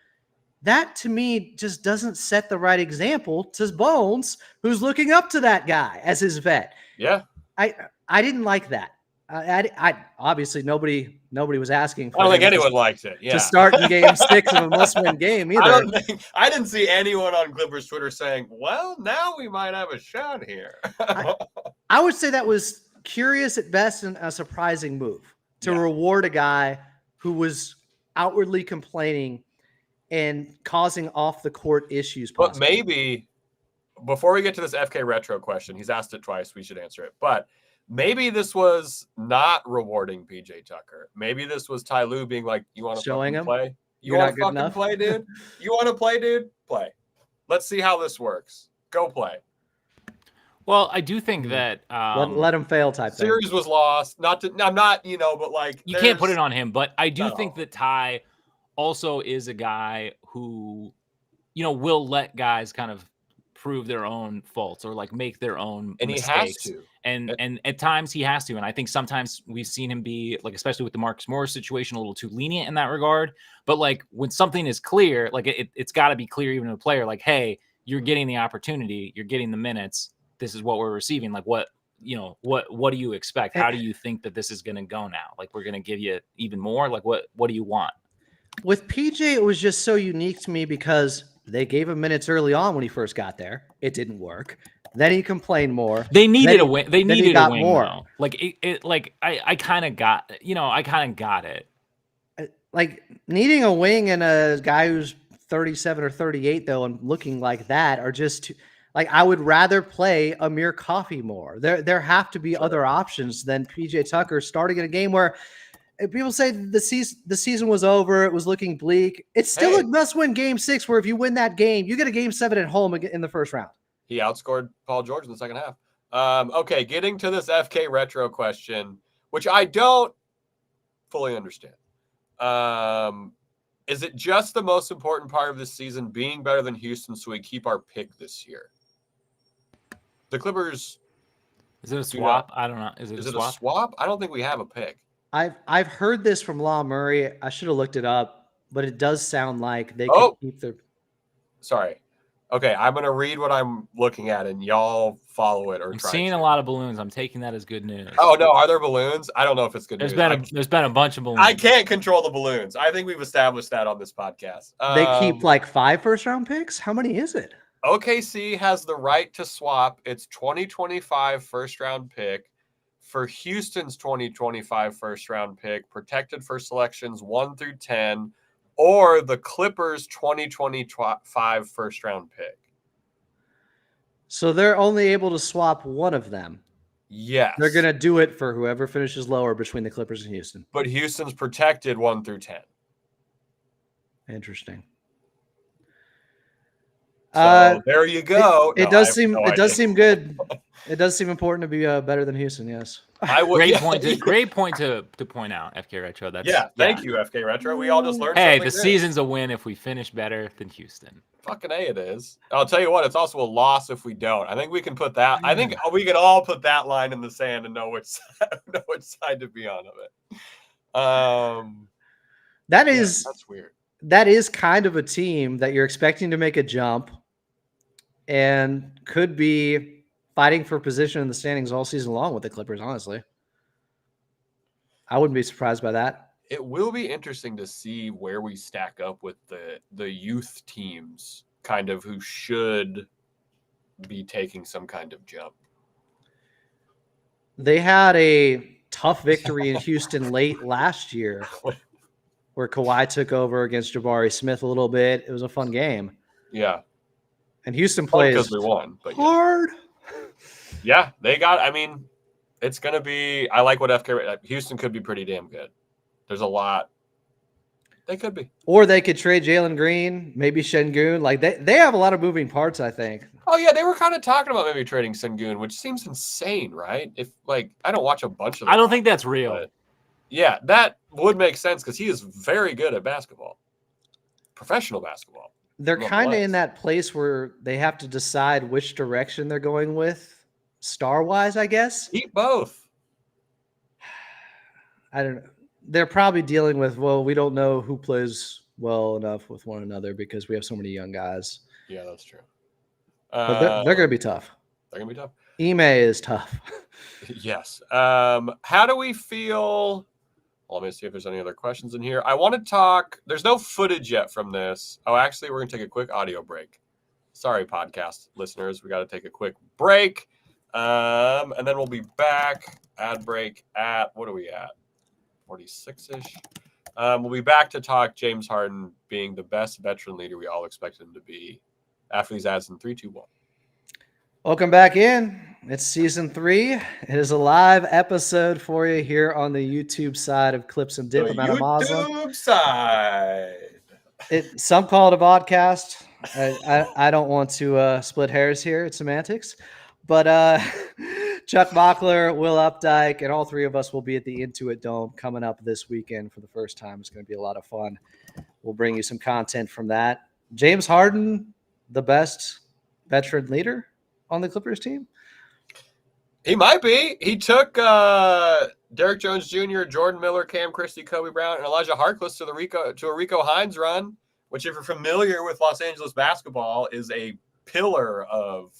[SPEAKER 2] That, to me, just doesn't set the right example to Bones, who's looking up to that guy as his vet.
[SPEAKER 3] Yeah.
[SPEAKER 2] I didn't like that. I obviously nobody was asking for
[SPEAKER 3] I don't think anyone liked it. Yeah.
[SPEAKER 2] To start in game 6 of a must-win game either.
[SPEAKER 3] I didn't see anyone on Clippers Twitter saying, well, now we might have a shot here.
[SPEAKER 2] I would say that was curious at best and a surprising move to reward a guy who was outwardly complaining and causing off the court issues.
[SPEAKER 3] But maybe before we get to this FK retro question, he's asked it twice. We should answer it. But maybe this was not rewarding PJ Tucker. Maybe this was Ty Lue being like, you want to fucking play? You want to fucking play, dude? You want to play, dude? Play. Let's see how this works. Go play.
[SPEAKER 1] Well, I do think that
[SPEAKER 2] let him fail type thing.
[SPEAKER 3] Series was lost. I'm not, but like
[SPEAKER 1] you can't put it on him. But I do think that Ty also is a guy who, will let guys kind of prove their own faults or like make their own mistakes.
[SPEAKER 3] He has to.
[SPEAKER 1] And at times he has to. And I think sometimes we've seen him be like, especially with the Marcus Morris situation, a little too lenient in that regard. But like when something is clear, like it's got to be clear even to a player, like, hey, you're getting the opportunity, you're getting the minutes. This is what we're receiving. Like what do you expect? How do you think that this is going to go now? Like we're going to give you even more. Like what do you want?
[SPEAKER 2] With PJ, it was just so unique to me because they gave him minutes early on when he first got there. It didn't work. Then he complained more.
[SPEAKER 1] They needed a win. They needed a win more. Though. Like I kind of got, it.
[SPEAKER 2] Like needing a wing and a guy who's 37 or 38 though, and looking like that are just like, I would rather play Amir Coffey more. There have to be other options than PJ Tucker starting in a game where people say the season was over. It was looking bleak. It's still a must-win game 6 where if you win that game, you get a game 7 at home in the first round.
[SPEAKER 3] He outscored Paul George in the second half. Okay, getting to this FK retro question, which I don't fully understand. Is it just the most important part of this season being better than Houston so we keep our pick this year? The Clippers.
[SPEAKER 1] Is it a swap? I don't know. Is it
[SPEAKER 3] a swap? I don't think we have a pick.
[SPEAKER 2] I've heard this from Law Murray. I should have looked it up, but it does sound like they can keep their.
[SPEAKER 3] Sorry. Okay, I'm going to read what I'm looking at, and y'all follow it or
[SPEAKER 1] I'm
[SPEAKER 3] try.
[SPEAKER 1] I'm seeing a lot of balloons. I'm taking that as good news.
[SPEAKER 3] Oh, no. Are there balloons? I don't know if it's good news.
[SPEAKER 1] There's been a bunch of balloons.
[SPEAKER 3] I can't control the balloons. I think we've established that on this podcast.
[SPEAKER 2] They keep like 5 first-round picks? How many is it?
[SPEAKER 3] OKC has the right to swap its 2025 first-round pick for Houston's 2025 first-round pick, protected for selections 1 through 10, or the Clippers' 2025 first-round pick.
[SPEAKER 2] So they're only able to swap one of them.
[SPEAKER 3] Yes.
[SPEAKER 2] They're going to do it for whoever finishes lower between the Clippers and Houston.
[SPEAKER 3] But Houston's protected 1 through 10.
[SPEAKER 2] Interesting.
[SPEAKER 3] So there you go.
[SPEAKER 2] It does seem good. It does seem important to be better than Houston. Yes.
[SPEAKER 1] Great point to point out, FK Retro.
[SPEAKER 3] Thank you, FK Retro. We all just learned.
[SPEAKER 1] Hey, the season's a win if we finish better than Houston.
[SPEAKER 3] Fucking A, it is. I'll tell you what. It's also a loss if we don't. I think we can put that. I think we can all put that line in the sand and know which side to be on of it.
[SPEAKER 2] That's
[SPEAKER 3] weird.
[SPEAKER 2] That is kind of a team that you're expecting to make a jump and could be fighting for position in the standings all season long with the Clippers, honestly. I wouldn't be surprised by that.
[SPEAKER 3] It will be interesting to see where we stack up with the youth teams, kind of who should be taking some kind of jump.
[SPEAKER 2] They had a tough victory in Houston late last year. where Kawhi took over against Jabari Smith a little bit. It was a fun game.
[SPEAKER 3] Yeah.
[SPEAKER 2] And Houston plays
[SPEAKER 3] because we won, but
[SPEAKER 2] hard.
[SPEAKER 3] Yeah, they got. I mean, it's gonna be. I like what FK. Houston could be pretty damn good. There's a lot. They could be.
[SPEAKER 2] Or they could trade Jalen Green, maybe Şengün. Like they have a lot of moving parts, I think.
[SPEAKER 3] Oh yeah, they were kind of talking about maybe trading Şengün, which seems insane, right? If I don't watch a bunch of.
[SPEAKER 1] I don't think that's real.
[SPEAKER 3] Yeah, that would make sense because he is very good at basketball, professional basketball.
[SPEAKER 2] They're kind of in that place where they have to decide which direction they're going with, star-wise, I guess.
[SPEAKER 3] Keep both.
[SPEAKER 2] I don't know. They're probably dealing with, well, we don't know who plays well enough with one another because we have so many young guys.
[SPEAKER 3] Yeah, that's true.
[SPEAKER 2] But they're going to be tough.
[SPEAKER 3] They're going to be tough.
[SPEAKER 2] Ime is tough.
[SPEAKER 3] Yes. How do we feel? Well, let me see if there's any other questions in here. I want to talk. There's no footage yet from this. Oh, actually, we're going to take a quick audio break. Sorry, podcast listeners. We got to take a quick break. And then we'll be back. Ad break at, what are we at? 46-ish. We'll be back to talk James Harden being the best veteran leader we all expected him to be after these ads in 3, 2, 1.
[SPEAKER 2] Welcome back in. It's season 3. It is a live episode for you here on the YouTube side of Clips and Dip.
[SPEAKER 3] The YouTube side.
[SPEAKER 2] Some call it a vodcast. I don't want to split hairs here. It's semantics. But Chuck Mockler, Will Updike, and all three of us will be at the Intuit Dome coming up this weekend for the first time. It's going to be a lot of fun. We'll bring you some content from that. James Harden, the best veteran leader on the Clippers team?
[SPEAKER 3] He might be. He took Derrick Jones Jr., Jordan Miller, Cam Christie, Kobe Brown, and Elijah Harkless to a Rico Hines run, which, if you're familiar with Los Angeles basketball, is a pillar of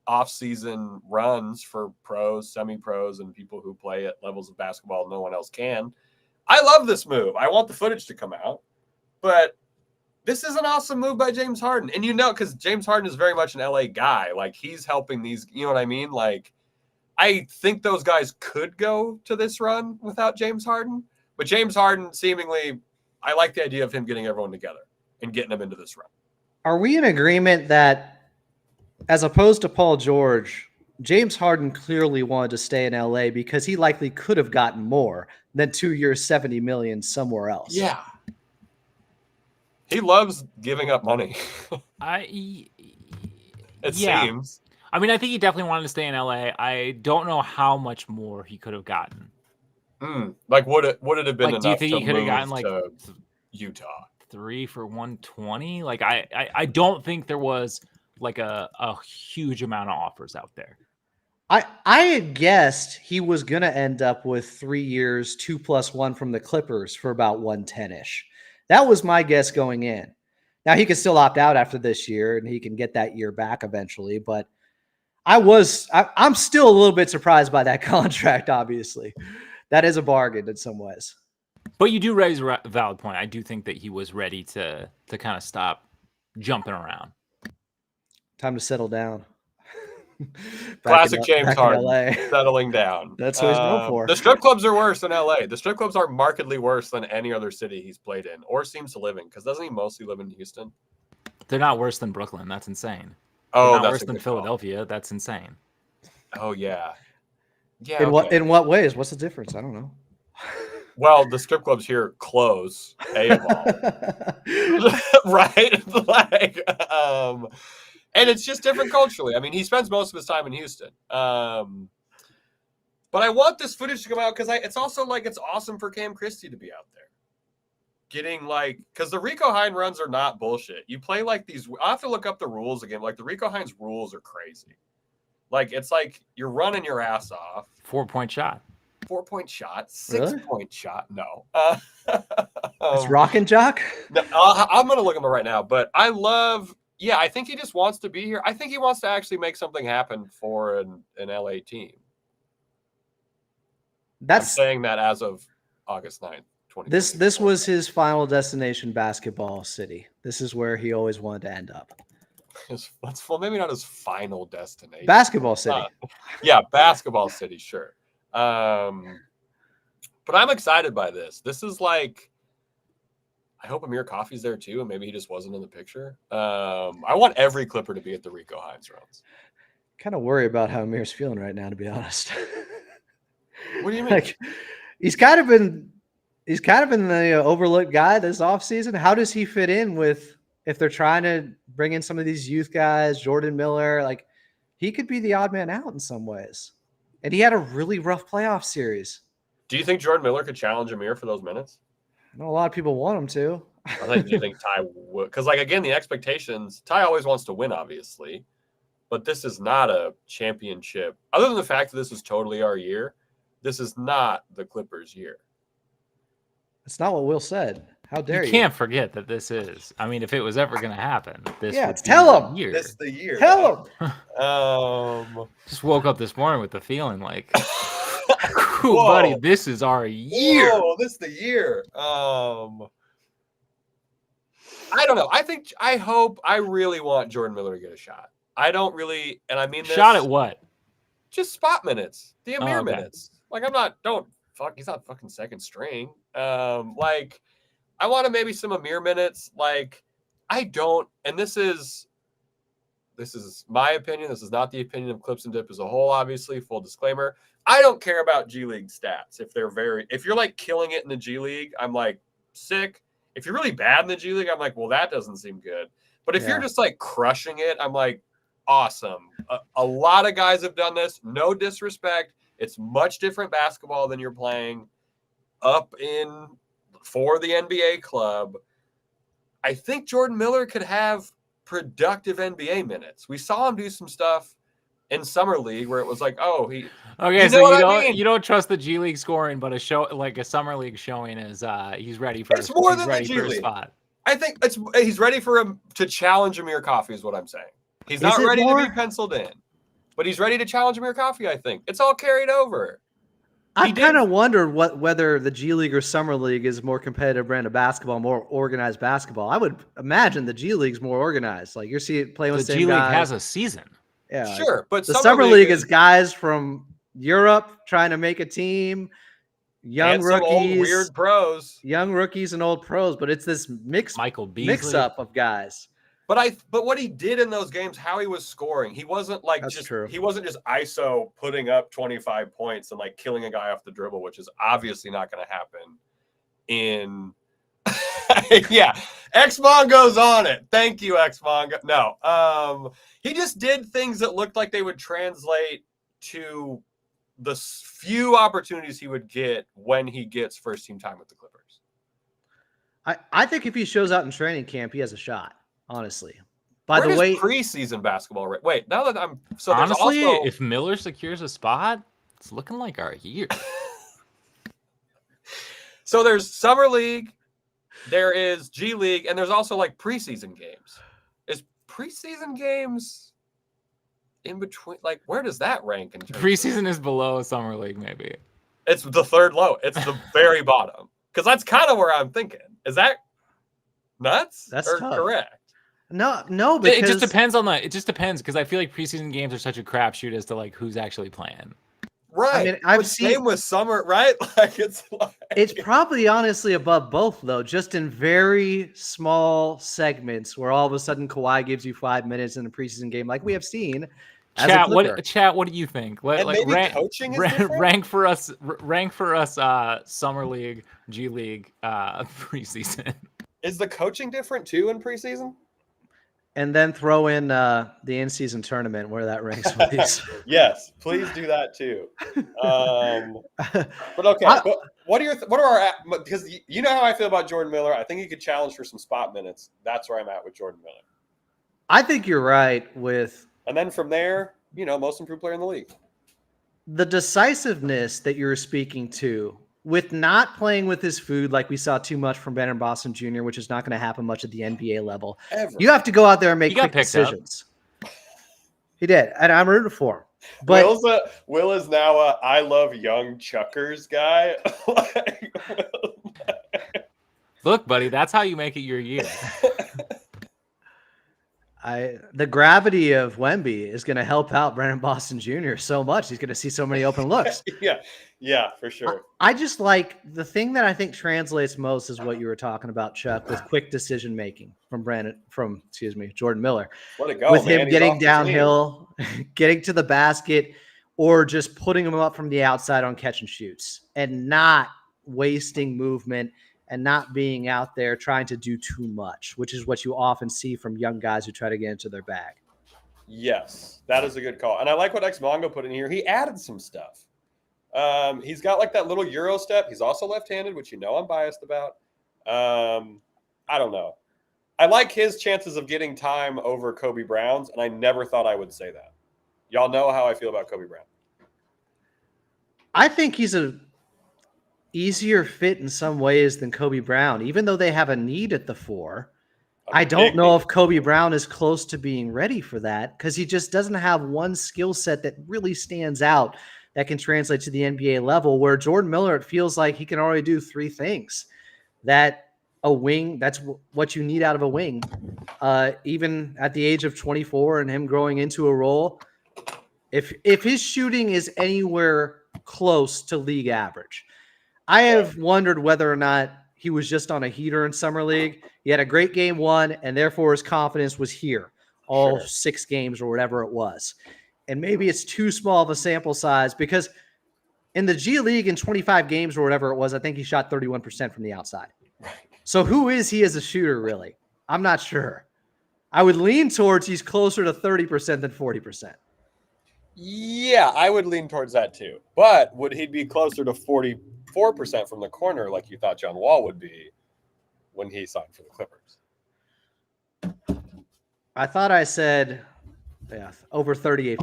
[SPEAKER 3] off-season runs for pros, semi-pros, and people who play at levels of basketball no one else can. I love this move. I want the footage to come out, but this is an awesome move by James Harden. And because James Harden is very much an LA guy. Like, he's helping these, you know what I mean? Like, I think those guys could go to this run without James Harden. But James Harden, seemingly, I like the idea of him getting everyone together and getting them into this run.
[SPEAKER 2] Are we in agreement that, as opposed to Paul George, James Harden clearly wanted to stay in LA because he likely could have gotten more than 2 years, $70 million somewhere else?
[SPEAKER 3] Yeah. He loves giving up money. It seems.
[SPEAKER 1] I mean, I think he definitely wanted to stay in LA. I don't know how much more he could have gotten.
[SPEAKER 3] Like, would it have been enough?
[SPEAKER 1] Do you think he could have gotten
[SPEAKER 3] to Utah
[SPEAKER 1] 3 for $120? Like, I don't think there was like a huge amount of offers out there.
[SPEAKER 2] I had guessed he was going to end up with 3 years, 2+1 from the Clippers for about 110-ish. That was my guess going in. Now, he could still opt out after this year, and he can get that year back eventually. But I'm still a little bit surprised by that contract, obviously. That is a bargain in some ways.
[SPEAKER 1] But you do raise a valid point. I do think that he was ready to kind of stop jumping around.
[SPEAKER 2] Time to settle down.
[SPEAKER 3] Classic James Harden, settling down.
[SPEAKER 2] That's what he's known for.
[SPEAKER 3] The strip clubs are worse than LA. The strip clubs are markedly worse than any other city he's played in or seems to live in. Because doesn't he mostly live in Houston?
[SPEAKER 1] They're not worse than Brooklyn. That's insane.
[SPEAKER 3] Oh,
[SPEAKER 1] They're not
[SPEAKER 3] that's
[SPEAKER 1] worse than Philadelphia. Call. That's insane.
[SPEAKER 3] Oh yeah, yeah.
[SPEAKER 2] In what ways? What's the difference? I don't know.
[SPEAKER 3] Well, the strip clubs here close. Of all, right? Like, and it's just different culturally. I mean, he spends most of his time in Houston. But I want this footage to come out because it's also like it's awesome for Cam Christie to be out there. Getting because the Rico Hines runs are not bullshit. You play like these. I have to look up the rules again. Like the Rico Hines rules are crazy. Like it's like you're running your ass off.
[SPEAKER 1] 4-point shot.
[SPEAKER 3] 4-point shot. 6-point
[SPEAKER 2] really?
[SPEAKER 3] shot. No.
[SPEAKER 2] It's Rock and Jock?
[SPEAKER 3] No, I'm going to look him up right now. But I love. Yeah, I think he just wants to be here. I think he wants to actually make something happen for an LA team. I'm saying that as of August 9th.
[SPEAKER 2] This was his final destination, basketball city. This is where he always wanted to end up.
[SPEAKER 3] Well, maybe not his final destination.
[SPEAKER 2] Basketball city.
[SPEAKER 3] Yeah, basketball city, sure. But I'm excited by this. This is like I hope Amir Coffey's there too, and maybe he just wasn't in the picture. I want every Clipper to be at the Rico Hines runs.
[SPEAKER 2] Kind of worry about how Amir's feeling right now, to be honest.
[SPEAKER 3] What do you mean?
[SPEAKER 2] Like, he's kind of been the overlooked guy this offseason. How does he fit in with if they're trying to bring in some of these youth guys, Jordan Miller? Like, he could be the odd man out in some ways. And he had a really rough playoff series.
[SPEAKER 3] Do you think Jordan Miller could challenge Amir for those minutes?
[SPEAKER 2] I know a lot of people want him to.
[SPEAKER 3] Do you think Ty would? Because, like, again, the expectations, Ty always wants to win, obviously. But this is not a championship. Other than the fact that this is totally our year, this is not the Clippers' year.
[SPEAKER 2] It's not what Will said. How dare you?
[SPEAKER 1] You can't forget that this is. I mean, if it was ever going to happen, this would
[SPEAKER 2] tell him.
[SPEAKER 1] year.
[SPEAKER 3] This is the year.
[SPEAKER 2] Tell him.
[SPEAKER 1] Just woke up this morning with the feeling like, buddy, this is our year.
[SPEAKER 3] Whoa, this is the year. I don't know. I really want Jordan Miller to get a shot. I don't really, and I mean this.
[SPEAKER 1] Shot at what?
[SPEAKER 3] Just spot minutes. The Amir
[SPEAKER 1] okay.
[SPEAKER 3] minutes. Like, he's not fucking second string. Like, I want maybe some Amir minutes. Like, I don't, and this is my opinion. This is not the opinion of Clips and Dip as a whole, obviously, full disclaimer. I don't care about G League stats. If you're like killing it in the G League, I'm like sick. If you're really bad in the G League, I'm like, well, that doesn't seem good. But if you're just like crushing it, I'm like, awesome. A lot of guys have done this. No disrespect. It's much different basketball than you're playing up in for the NBA club. I think Jordan Miller could have productive NBA minutes. We saw him do some stuff in summer league where it was like, you
[SPEAKER 1] don't trust the G League scoring, but a summer league showing is he's ready for.
[SPEAKER 3] It's more than the G League.
[SPEAKER 1] Spot.
[SPEAKER 3] I think he's ready for him to challenge Amir Coffey is what I'm saying. He's not ready to be penciled in, but he's ready to challenge Amir Coffey. I think it's all carried over.
[SPEAKER 2] I kind of wondered whether the G League or Summer League is more competitive brand of basketball, more organized basketball. I would imagine the G League's more organized. Like you're playing with the same
[SPEAKER 1] G League
[SPEAKER 2] guys.
[SPEAKER 1] has a season.
[SPEAKER 2] Yeah,
[SPEAKER 3] sure, but
[SPEAKER 2] the Summer League is guys from Europe trying to make a team, young rookies,
[SPEAKER 3] old weird pros,
[SPEAKER 2] young rookies and old pros. But it's this mix up of guys.
[SPEAKER 3] But what he did in those games, how he was scoring, he wasn't like he wasn't just ISO putting up 25 points and like killing a guy off the dribble, which is obviously not going to happen in X-Mon goes on it. Thank you, X-Mon. No. He just did things that looked like they would translate to the few opportunities he would get when he gets first team time with the Clippers.
[SPEAKER 2] I think if he shows out in training camp, he has a shot. Honestly,
[SPEAKER 3] by the way, preseason basketball. Wait, now that I'm so
[SPEAKER 1] honestly, if Miller secures a spot, it's looking like our year.
[SPEAKER 3] So there's Summer League, there is G League, and there's also like preseason games. Is preseason games in between? Like, where does that rank in terms
[SPEAKER 1] preseason is below Summer League, maybe.
[SPEAKER 3] It's the third low. It's the very bottom because that's kind of where I'm thinking. Is that nuts?
[SPEAKER 2] That's
[SPEAKER 3] or
[SPEAKER 2] tough.
[SPEAKER 3] Correct.
[SPEAKER 2] No, because
[SPEAKER 1] it just depends because I feel like preseason games are such a crapshoot as to like who's actually playing.
[SPEAKER 3] Right. I mean, I've seen with summer, right? Like
[SPEAKER 2] it's probably honestly above both though, just in very small segments where all of a sudden Kawhi gives you 5 minutes in a preseason game, like we have seen.
[SPEAKER 1] Chat, what do you think?
[SPEAKER 3] Coaching is
[SPEAKER 1] rank for us Summer League, G League preseason.
[SPEAKER 3] Is the coaching different too in preseason?
[SPEAKER 2] And then throw in the in-season tournament where that ranks with these.
[SPEAKER 3] Yes, please do that too. But okay, what are our because you know how I feel about Jordan Miller. I think he could challenge for some spot minutes. That's where I'm at with Jordan Miller.
[SPEAKER 2] I think you're right with.
[SPEAKER 3] And then from there, most improved player in the league.
[SPEAKER 2] The decisiveness that you're speaking to. With not playing with his food like we saw too much from Brandon Boston Jr., which is not going to happen much at the NBA level.
[SPEAKER 3] Ever.
[SPEAKER 2] You have to go out there and make quick decisions. He did, and I'm rooting for him. But
[SPEAKER 3] Will is now a I love young chuckers guy.
[SPEAKER 1] Look, buddy, that's how you make it your year.
[SPEAKER 2] The gravity of Wemby is going to help out Brandon Boston Jr. so much. He's going to see so many open looks.
[SPEAKER 3] Yeah, for sure.
[SPEAKER 2] I just like the thing that I think translates most is what you were talking about, Chuck, with quick decision making from Jordan Miller.
[SPEAKER 3] Let it go,
[SPEAKER 2] with
[SPEAKER 3] man.
[SPEAKER 2] him getting downhill, getting to the basket, or just putting him up from the outside on catch and shoots, and not wasting movement and not being out there trying to do too much, which is what you often see from young guys who try to get into their bag.
[SPEAKER 3] Yes, that is a good call. And I like what X Mongo put in here. He added some stuff. He's got like that little Euro step. He's also left-handed, which I'm biased about. I don't know. I like his chances of getting time over Kobe Brown's, and I never thought I would say that. Y'all know how I feel about Kobe Brown.
[SPEAKER 2] I think he's a easier fit in some ways than Kobe Brown, even though they have a need at the 4. I don't know if Kobe Brown is close to being ready for that because he just doesn't have one skill set that really stands out that can translate to the NBA level, where Jordan Miller, it feels like he can already do 3 things that a wing, that's what you need out of a wing. Even at the age of 24 and him growing into a role, if his shooting is anywhere close to league average, I have wondered whether or not he was just on a heater in Summer League. He had a great game 1, and therefore his confidence was here all 6 games or whatever it was. And maybe it's too small of a sample size because in the G League in 25 games or whatever it was, I think he shot 31% from the outside. So who is he as a shooter, really? I'm not sure. I would lean towards he's closer to 30% than 40%.
[SPEAKER 3] Yeah, I would lean towards that too. But would he be closer to 44% from the corner like you thought John Wall would be when he signed for the Clippers?
[SPEAKER 2] I thought I said over 38%.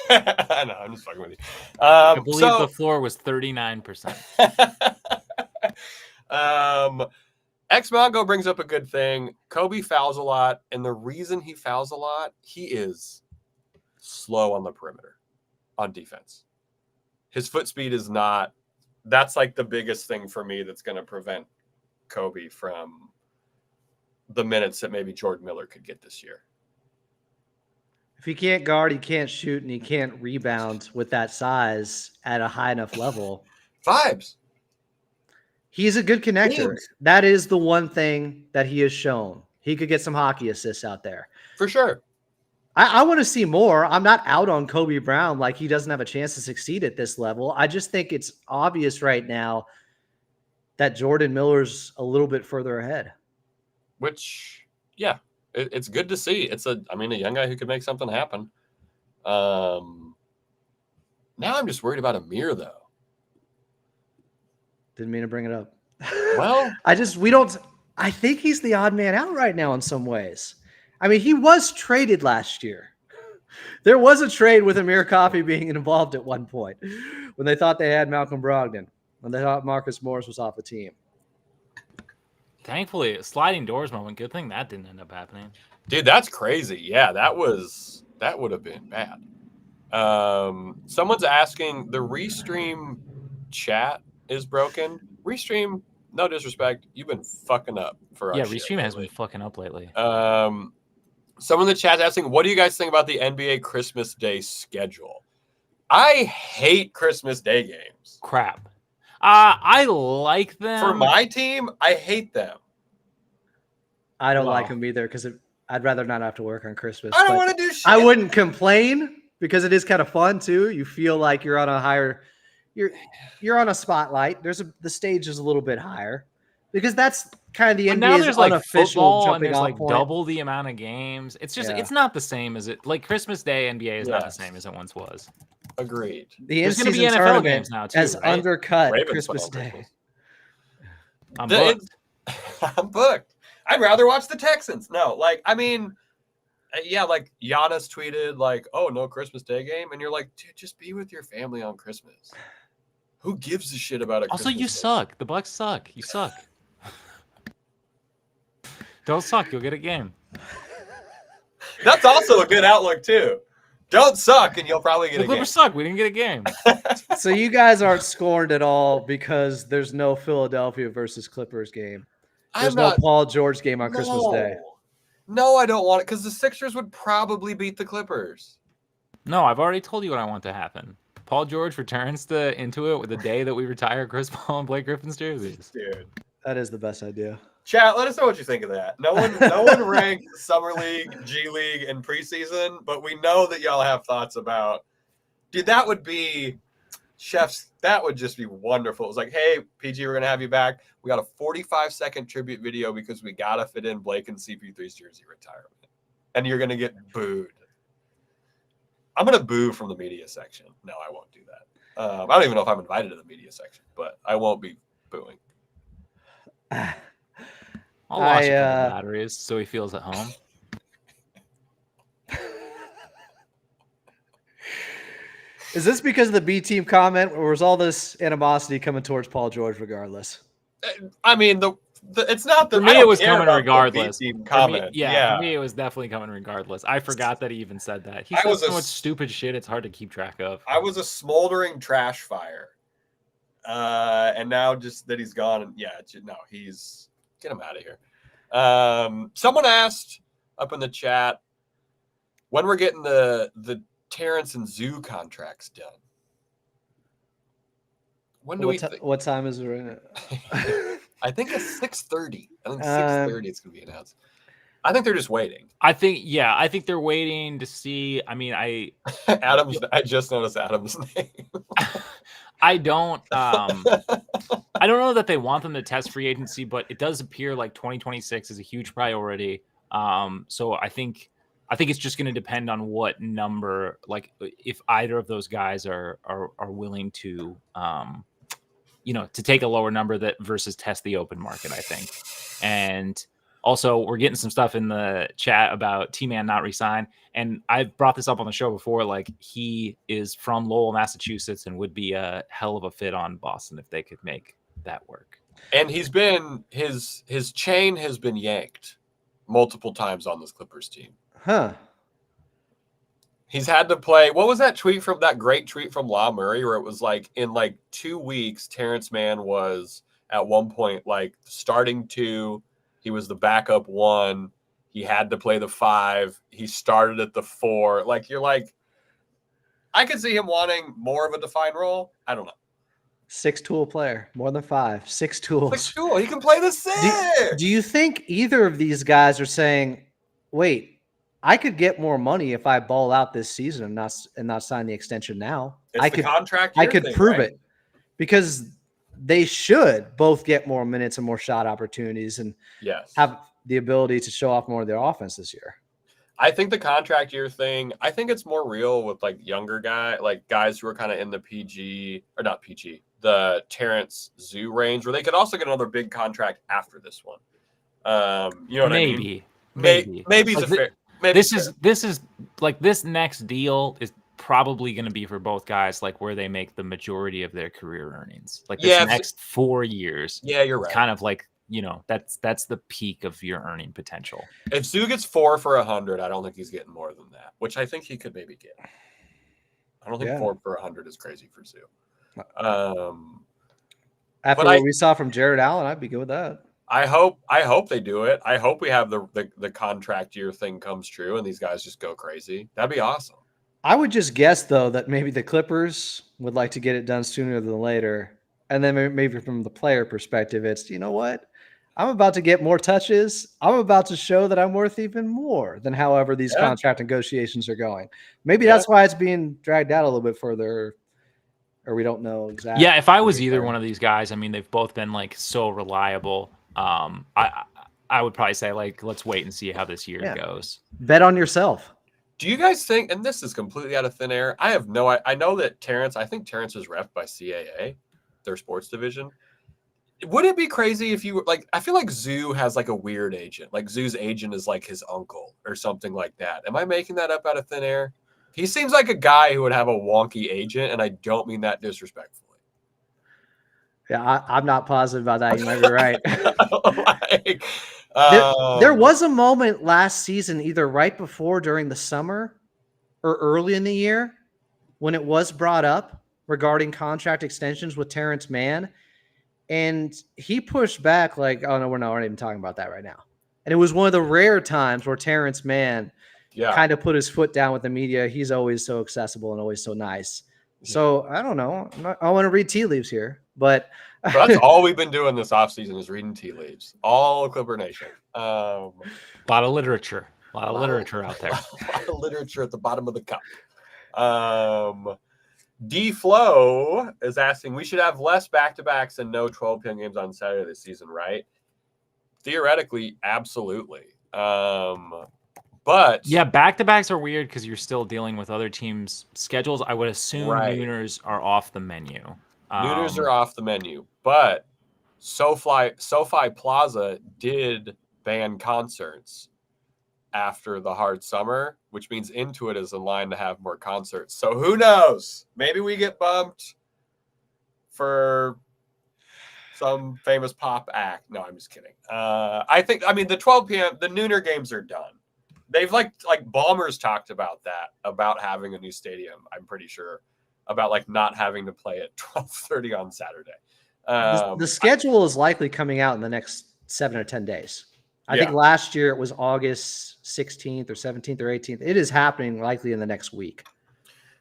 [SPEAKER 3] I know, I'm just fucking with you.
[SPEAKER 1] I believe the floor was 39%.
[SPEAKER 3] X Mongo brings up a good thing. Kobe fouls a lot, and the reason he fouls a lot, he is slow on the perimeter on defense. His foot speed is not. That's like the biggest thing for me that's going to prevent Kobe from the minutes that maybe Jordan Miller could get this year.
[SPEAKER 2] If he can't guard, he can't shoot, and he can't rebound with that size at a high enough level.
[SPEAKER 3] Vibes.
[SPEAKER 2] He's a good connector.
[SPEAKER 3] Teams.
[SPEAKER 2] That is the one thing that he has shown. He could get some hockey assists out there.
[SPEAKER 3] For sure.
[SPEAKER 2] I want to see more. I'm not out on Kobe Brown like he doesn't have a chance to succeed at this level. I just think it's obvious right now that Jordan Miller's a little bit further ahead.
[SPEAKER 3] Which, yeah, it's good to see. It's a young guy who could make something happen. Now I'm just worried about Amir, though.
[SPEAKER 2] Didn't mean to bring it up.
[SPEAKER 3] Well,
[SPEAKER 2] I think he's the odd man out right now in some ways. I mean, he was traded last year. There was a trade with Amir Coffey being involved at one point when they thought they had Malcolm Brogdon, when they thought Marcus Morris was off the team.
[SPEAKER 1] Thankfully, a sliding doors moment. Good thing that didn't end up happening.
[SPEAKER 3] Dude, that's crazy. Yeah, that would have been bad. Someone's asking, the Restream chat is broken. Restream, no disrespect, you've been fucking up for us.
[SPEAKER 1] Yeah, Restream has been fucking up lately.
[SPEAKER 3] Someone in the chat asking, what do you guys think about the NBA Christmas Day schedule? I hate Christmas Day games.
[SPEAKER 1] Crap. I like them.
[SPEAKER 3] For my team, I hate them.
[SPEAKER 2] I don't like them either because I'd rather not have to work on Christmas.
[SPEAKER 3] I don't want to do shit.
[SPEAKER 2] I wouldn't complain because it is kind of fun too. You feel like you're on a higher, you're on a spotlight. The stage is a little bit higher because that's kind of the NBA's unofficial jumping off point.
[SPEAKER 1] Double the amount of games. It's just it's not the same as it. Like Christmas Day NBA is not the same as it once was.
[SPEAKER 3] Agreed.
[SPEAKER 2] There's going to be NFL games now too, has undercut
[SPEAKER 3] Ravens
[SPEAKER 2] Christmas Day.
[SPEAKER 1] I'm booked.
[SPEAKER 3] I'm booked. I'd rather watch the Texans. No, like Giannis tweeted like, "Oh, no Christmas Day game," and you're like, "Dude, just be with your family on Christmas." Who gives a shit about it?
[SPEAKER 1] Also, you suck. The Bucks suck. You suck. Don't suck. You'll get a game.
[SPEAKER 3] That's also a good outlook too. Don't suck, and you'll probably get a game. The
[SPEAKER 1] Clippers suck. We didn't get a game.
[SPEAKER 2] So you guys aren't scorned at all because there's no Philadelphia versus Clippers game. There's no Paul George game on Christmas Day.
[SPEAKER 3] No, I don't want it because the Sixers would probably beat the Clippers.
[SPEAKER 1] No, I've already told you what I want to happen. Paul George returns to Intuit with the day that we retire Chris Paul and Blake Griffin's jerseys.
[SPEAKER 3] Dude,
[SPEAKER 2] That is the best idea.
[SPEAKER 3] chat, let us know what you think of that. No one ranked Summer League, G League, and preseason, but we know that y'all have thoughts about. Dude, that would be chefs. That would just be wonderful. It was like, hey, PG, we're gonna have you back. We got a 45-second tribute video because we gotta fit in Blake and CP3's jersey retirement, and you're gonna get booed. I'm gonna boo from the media section. No, I won't do that. I don't even know if I'm invited to the media section, but I won't be booing.
[SPEAKER 1] I'll wash a couple batteries so he feels at home.
[SPEAKER 2] Is this because of the B team comment, or was all this animosity coming towards Paul George regardless?
[SPEAKER 3] I mean, it's not the.
[SPEAKER 1] For me, it was coming regardless.
[SPEAKER 3] Comment.
[SPEAKER 1] For me, it was definitely coming regardless. I forgot that he even said that. He said so much stupid shit. It's hard to keep track of.
[SPEAKER 3] I was a smoldering trash fire, and now just that he's gone, and he's get him out of here. Someone asked up in the chat when we're getting the Terrence and Zoo contracts done. When do we?
[SPEAKER 2] What time is it right now?
[SPEAKER 3] I think it's 6:30. I think 6:30 it's going to be announced. I think they're just waiting.
[SPEAKER 1] I think they're waiting to see. I mean, I
[SPEAKER 3] just noticed Adam's name.
[SPEAKER 1] I don't know that they want them to test free agency, but it does appear like 2026 is a huge priority. So I think it's just going to depend on what number, like if either of those guys are willing to, to take a lower number that versus test the open market, I think. And also we're getting some stuff in the chat about T-Man not resign. And I've brought this up on the show before. Like he is from Lowell, Massachusetts, and would be a hell of a fit on Boston if they could make that work.
[SPEAKER 3] And he's been, his chain has been yanked multiple times on this Clippers team.
[SPEAKER 2] Huh.
[SPEAKER 3] He's had to play. What was that great tweet from La Murray where it was like in like 2 weeks, Terrence Mann was at one point like starting 2. He was the backup 1. He had to play the 5. He started at the 4. Like you're like, I could see him wanting more of a defined role. I don't know.
[SPEAKER 2] 6-tool player, more than 5. 6 tools.
[SPEAKER 3] 6 tool. He can play the 6.
[SPEAKER 2] Do you think either of these guys are saying, wait, I could get more money if I ball out this season and not sign the extension now? I could prove it, because they should both get more minutes and more shot opportunities and have the ability to show off more of their offense this year.
[SPEAKER 3] I think the contract year thing, I think it's more real with like younger guys who are kind of in the Terrence Zoo range, where they could also get another big contract after this one. You know what I mean? Maybe it's a fair.
[SPEAKER 1] This is like this next deal is probably going to be for both guys, like where they make the majority of their career earnings. Like this next 4 years.
[SPEAKER 3] Yeah, you're right.
[SPEAKER 1] Kind of like, that's the peak of your earning potential.
[SPEAKER 3] If Zoo gets 4 for 100, I don't think he's getting more than that, which I think he could maybe get. I don't think 4 for 100 is crazy for Zoo.
[SPEAKER 2] After what we saw from Jared Allen, I'd be good with that.
[SPEAKER 3] I hope they do it. I hope we have the contract year thing comes true and these guys just go crazy. That'd be awesome.
[SPEAKER 2] I would just guess though that maybe the Clippers would like to get it done sooner than later. And then maybe from the player perspective, it's, you know what? I'm about to get more touches. I'm about to show that I'm worth even more than however these contract negotiations are going. Maybe that's why it's being dragged out a little bit further, or we don't know exactly.
[SPEAKER 1] Yeah, if I was either one of these guys, I mean, they've both been like so reliable. I would probably say like, let's wait and see how this year goes.
[SPEAKER 2] Bet on yourself.
[SPEAKER 3] Do you guys think, and this is completely out of thin air, I know that I think Terrence is rep by CAA, their sports division. Would it be crazy if you were like, I feel like Zoo has like a weird agent, like Zoo's agent is like his uncle or something like that. Am I making that up out of thin air? He seems like a guy who would have a wonky agent, and I don't mean that disrespectfully.
[SPEAKER 2] Yeah, I'm not positive about that. You might be right.
[SPEAKER 3] Like,
[SPEAKER 2] there was a moment last season, either right before during the summer or early in the year, when it was brought up regarding contract extensions with Terrence Mann. And he pushed back like, oh, no, we're not even talking about that right now. And it was one of the rare times where Terrence Mann
[SPEAKER 3] Yeah.
[SPEAKER 2] kind of put his foot down with the media. He's always so accessible and always so nice. So I don't know. I want to read tea leaves here, but
[SPEAKER 3] that's all we've been doing this offseason is reading tea leaves. All Clipper Nation.
[SPEAKER 1] A lot of literature. A lot of literature out there.
[SPEAKER 3] A lot of literature at the bottom of the cup. D Flow is asking, we should have less back-to-backs and no 12 p.m. games on Saturday this season, right? Theoretically, absolutely. But
[SPEAKER 1] yeah, back-to-backs are weird because you're still dealing with other teams' schedules. I would assume Nooners are off the menu.
[SPEAKER 3] Nooners are off the menu, but SoFi Plaza did ban concerts after the hard summer, which means Intuit is in line to have more concerts. So who knows? Maybe we get bumped for some famous pop act. No, I'm just kidding. I mean, the 12 p.m., the Nooner games are done. They've like Ballmer's talked about that, about having a new stadium, I'm pretty sure, about like not having to play at 12:30 on Saturday.
[SPEAKER 2] The schedule is likely coming out in the next 7 or 10 days. I think last year it was August 16th or 17th or 18th. It is happening likely in the next week.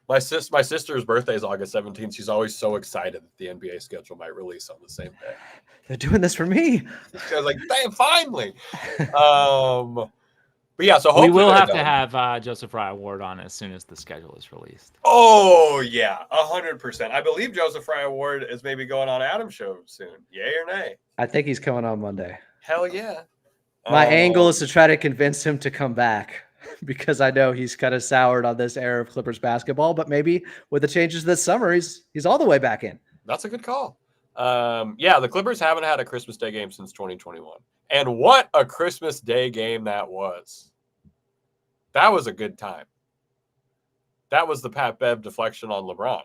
[SPEAKER 3] My sister's birthday is August 17th. She's always so excited that the NBA schedule might release on the same day.
[SPEAKER 2] They're doing this for me.
[SPEAKER 3] I was like, damn, finally. But yeah, so hopefully
[SPEAKER 1] we will have to have Joseph Fry Award on as soon as the schedule is released.
[SPEAKER 3] Oh yeah, 100%. I believe Joseph Fry Award is maybe going on Adam's show soon. Yay or nay?
[SPEAKER 2] I think he's coming on Monday.
[SPEAKER 3] Hell yeah.
[SPEAKER 2] My angle is to try to convince him to come back because I know he's kind of soured on this era of Clippers basketball, but maybe with the changes this summer, he's all the way back in.
[SPEAKER 3] That's a good call. Yeah, the Clippers haven't had a Christmas Day game since 2021. And what a Christmas Day game that was. That was a good time. That was the Pat Bev deflection on LeBron.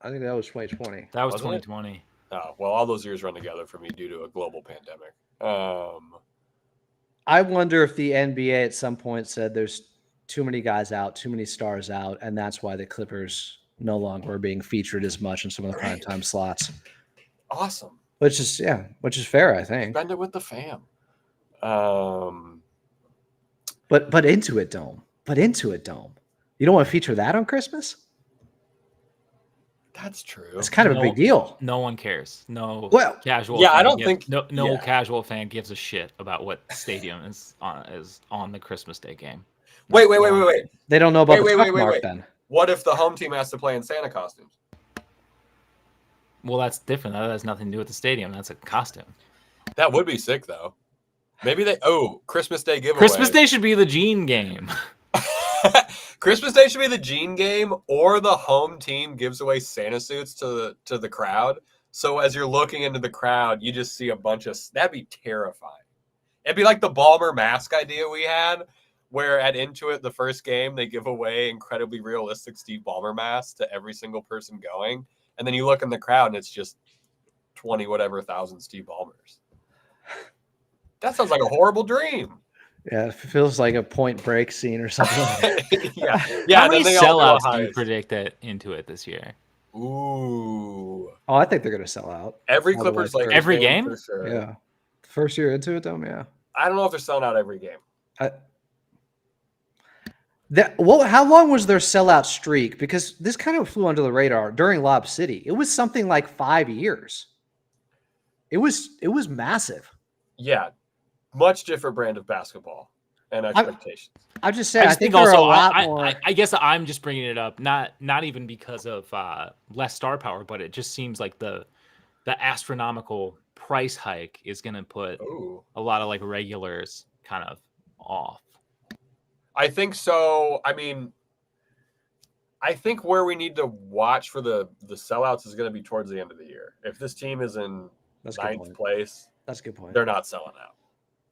[SPEAKER 2] I think that was 2020.
[SPEAKER 1] That was 2020.
[SPEAKER 3] Oh, well, all those years run together for me due to a global pandemic.
[SPEAKER 2] I wonder if the NBA at some point said there's too many guys out, too many stars out, and that's why the Clippers no longer are being featured as much in some of the primetime slots.
[SPEAKER 3] Awesome.
[SPEAKER 2] Which is fair, I think.
[SPEAKER 3] Spend it with the fam.
[SPEAKER 2] But Intuit Dome. You don't want to feature that on Christmas?
[SPEAKER 3] That's true.
[SPEAKER 2] It's kind of a big deal.
[SPEAKER 1] No one cares. No casual.
[SPEAKER 3] Yeah, I don't think
[SPEAKER 1] no casual fan gives a shit about what stadium is on the Christmas Day game.
[SPEAKER 3] Wait.
[SPEAKER 2] They don't know about the truck mark then.
[SPEAKER 3] What if the home team has to play in Santa costumes?
[SPEAKER 1] Well, that's different. That has nothing to do with the stadium. That's a costume.
[SPEAKER 3] That would be sick, though. Maybe Christmas Day giveaway.
[SPEAKER 1] Christmas Day should be the Gene game.
[SPEAKER 3] Christmas Day should be the Gene game, or the home team gives away Santa suits to the crowd. So as you're looking into the crowd, you just see a bunch of... That'd be terrifying. It'd be like the Ballmer mask idea we had, where at Intuit, the first game, they give away incredibly realistic Steve Ballmer masks to every single person going. And then you look in the crowd, and it's just 20-whatever-thousand Steve Ballmers. That sounds like a horrible dream.
[SPEAKER 2] Yeah, it feels like a Point Break scene or something.
[SPEAKER 3] yeah.
[SPEAKER 1] How many sellouts do you predict Intuit this year?
[SPEAKER 3] Ooh.
[SPEAKER 2] Oh, I think they're going to sell out.
[SPEAKER 3] Every Clippers like
[SPEAKER 1] every game?
[SPEAKER 3] For sure.
[SPEAKER 2] Yeah. First year Intuit Dome, yeah.
[SPEAKER 3] I don't know if they're selling out every game.
[SPEAKER 2] How long was their sellout streak? Because this kind of flew under the radar during Lob City. It was something like 5 years. It was massive.
[SPEAKER 3] Yeah. Much different brand of basketball and expectations.
[SPEAKER 2] I just say I think also
[SPEAKER 1] I guess I'm just bringing it up, not even because of less star power, but it just seems like the astronomical price hike is going to put a lot of like regulars kind of off.
[SPEAKER 3] I think so. I mean, I think where we need to watch for the sellouts is going to be towards the end of the year. If this team is in ninth place,
[SPEAKER 2] that's a good point.
[SPEAKER 3] They're not selling out.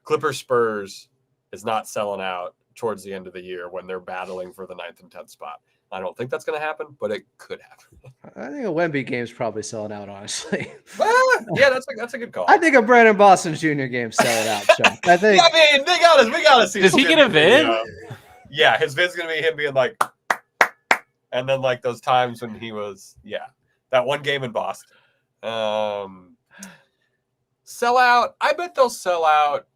[SPEAKER 3] Clippers Spurs is not selling out towards the end of the year when they're battling for the 9th and 10th spot. I don't think that's going to happen, but it could happen.
[SPEAKER 2] I think a Wemby game's probably selling out, honestly.
[SPEAKER 3] Yeah, that's a good call.
[SPEAKER 2] I think a Brandon Boston Jr. game's selling out. Sean. I think.
[SPEAKER 3] I mean, we gotta see.
[SPEAKER 1] Does he get a vid?
[SPEAKER 3] Yeah, his vid's gonna be him being like, and then like those times when he was, that one game in Boston. Sell out. I bet they'll sell out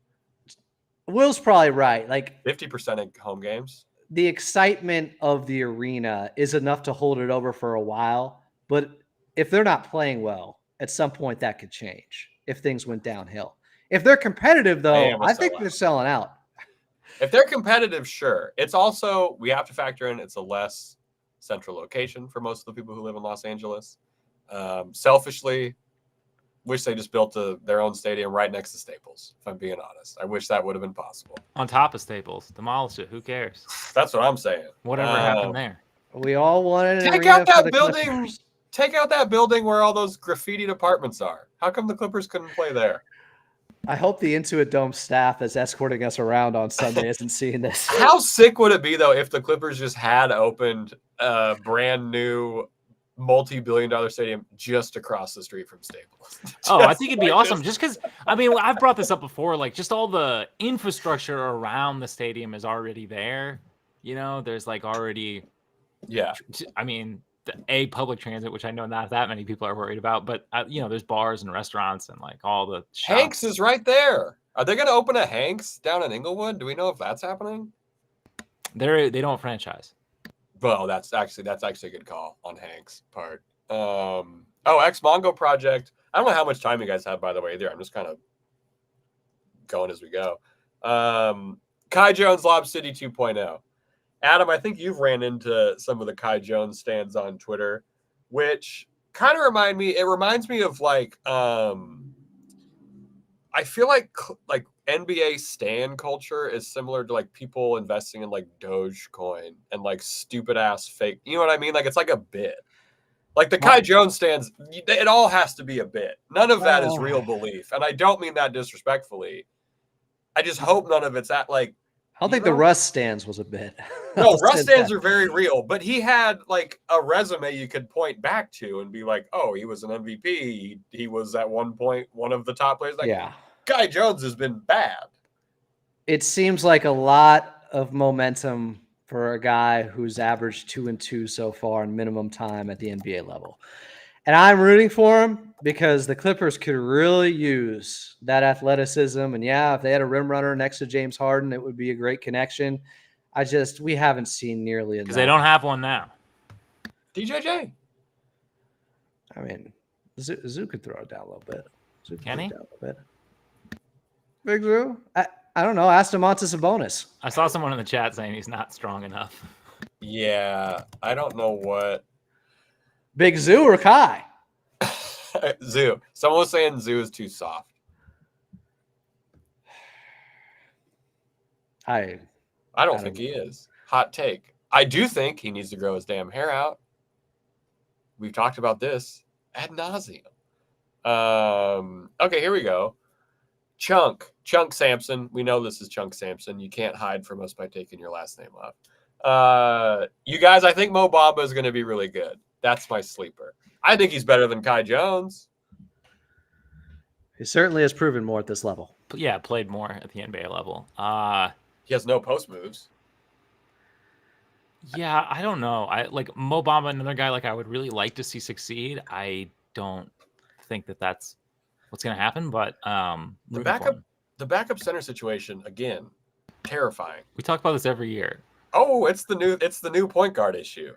[SPEAKER 2] Will's probably right. Like
[SPEAKER 3] 50% at home games.
[SPEAKER 2] The excitement of the arena is enough to hold it over for a while. But if they're not playing well, at some point that could change if things went downhill. If they're competitive, though, I think they're selling out.
[SPEAKER 3] If they're competitive, sure. It's also, we have to factor in, it's a less central location for most of the people who live in Los Angeles. Selfishly, wish they just built their own stadium right next to Staples, if I'm being honest. I wish that would have been possible.
[SPEAKER 1] On top of Staples. Demolish it. Who cares?
[SPEAKER 3] That's what I'm saying.
[SPEAKER 1] Whatever happened there.
[SPEAKER 2] We all wanted an
[SPEAKER 3] take
[SPEAKER 2] arena
[SPEAKER 3] out that
[SPEAKER 2] for the
[SPEAKER 3] building.
[SPEAKER 2] Clippers.
[SPEAKER 3] Take out that building where all those graffitied apartments are. How come the Clippers couldn't play there?
[SPEAKER 2] I hope the Intuit Dome staff that's escorting us around on Sunday isn't seeing this.
[SPEAKER 3] How sick would it be, though, if the Clippers just had opened a brand new multi-billion-dollar stadium just across the street from Staples?
[SPEAKER 1] I think it'd be awesome. Just because, I mean, I've brought this up before. Like, just all the infrastructure around the stadium is already there. You know, there's like already.
[SPEAKER 3] Yeah.
[SPEAKER 1] I mean, public transit, which I know not that many people are worried about, but there's bars and restaurants and like all the shops.
[SPEAKER 3] Hanks is right there. Are they going to open a Hanks down in Inglewood? Do we know if that's happening?
[SPEAKER 1] They don't franchise.
[SPEAKER 3] Well, that's actually a good call on Hank's part. Ex Mongo Project. I don't know how much time you guys have, by the way, either. I'm just kind of going as we go. Kai Jones Lob City 2.0. Adam, I think you've ran into some of the Kai Jones stands on Twitter, which kind of reminds me of like, I feel like NBA stan culture is similar to like people investing in like Dogecoin and like stupid ass fake, you know what I mean? Like it's like a bit. Like the Kai Jones stands, it all has to be a bit. None of that is real belief. And I don't mean that disrespectfully. I just hope none of it's at like,
[SPEAKER 2] I don't think the Russ stands was a bit.
[SPEAKER 3] No, Russ stands are very real, but he had like a resume you could point back to and be like, oh, he was an MVP. He was at one point one of the top players. Like,
[SPEAKER 2] yeah.
[SPEAKER 3] Kai Jones has been bad.
[SPEAKER 2] It seems like a lot of momentum for a guy who's averaged 2-2 so far in minimum time at the NBA level. And I'm rooting for him because the Clippers could really use that athleticism. And yeah, if they had a rim runner next to James Harden, it would be a great connection. We haven't seen nearly enough.
[SPEAKER 1] Because they don't have one now.
[SPEAKER 3] DJJ.
[SPEAKER 2] I mean, Zoo could throw it down a little bit.
[SPEAKER 1] Can he?
[SPEAKER 2] Big Zoo? I don't know. Ask him on to Sabonis.
[SPEAKER 1] I saw someone in the chat saying he's not strong enough.
[SPEAKER 3] Yeah, I don't know what.
[SPEAKER 2] Big Zoo or Kai?
[SPEAKER 3] Zoo. Someone was saying Zoo is too soft.
[SPEAKER 2] I
[SPEAKER 3] don't think he is. Hot take. I do think he needs to grow his damn hair out. We've talked about this ad nauseum. Okay, here we go. Chunk Sampson. We know this is Chunk Sampson. You can't hide from us by taking your last name off. You guys, I think Mo Bamba is going to be really good. That's my sleeper. I think he's better than Kai Jones.
[SPEAKER 2] He certainly has proven more at this level.
[SPEAKER 1] Yeah, played more at the NBA level.
[SPEAKER 3] He has no post moves.
[SPEAKER 1] Yeah, I don't know. I like Mo Bamba, another guy like I would really like to see succeed. I don't think that's what's going to happen, but
[SPEAKER 3] the backup center situation again, terrifying.
[SPEAKER 1] We talk about this every year.
[SPEAKER 3] Oh, it's the new point guard issue.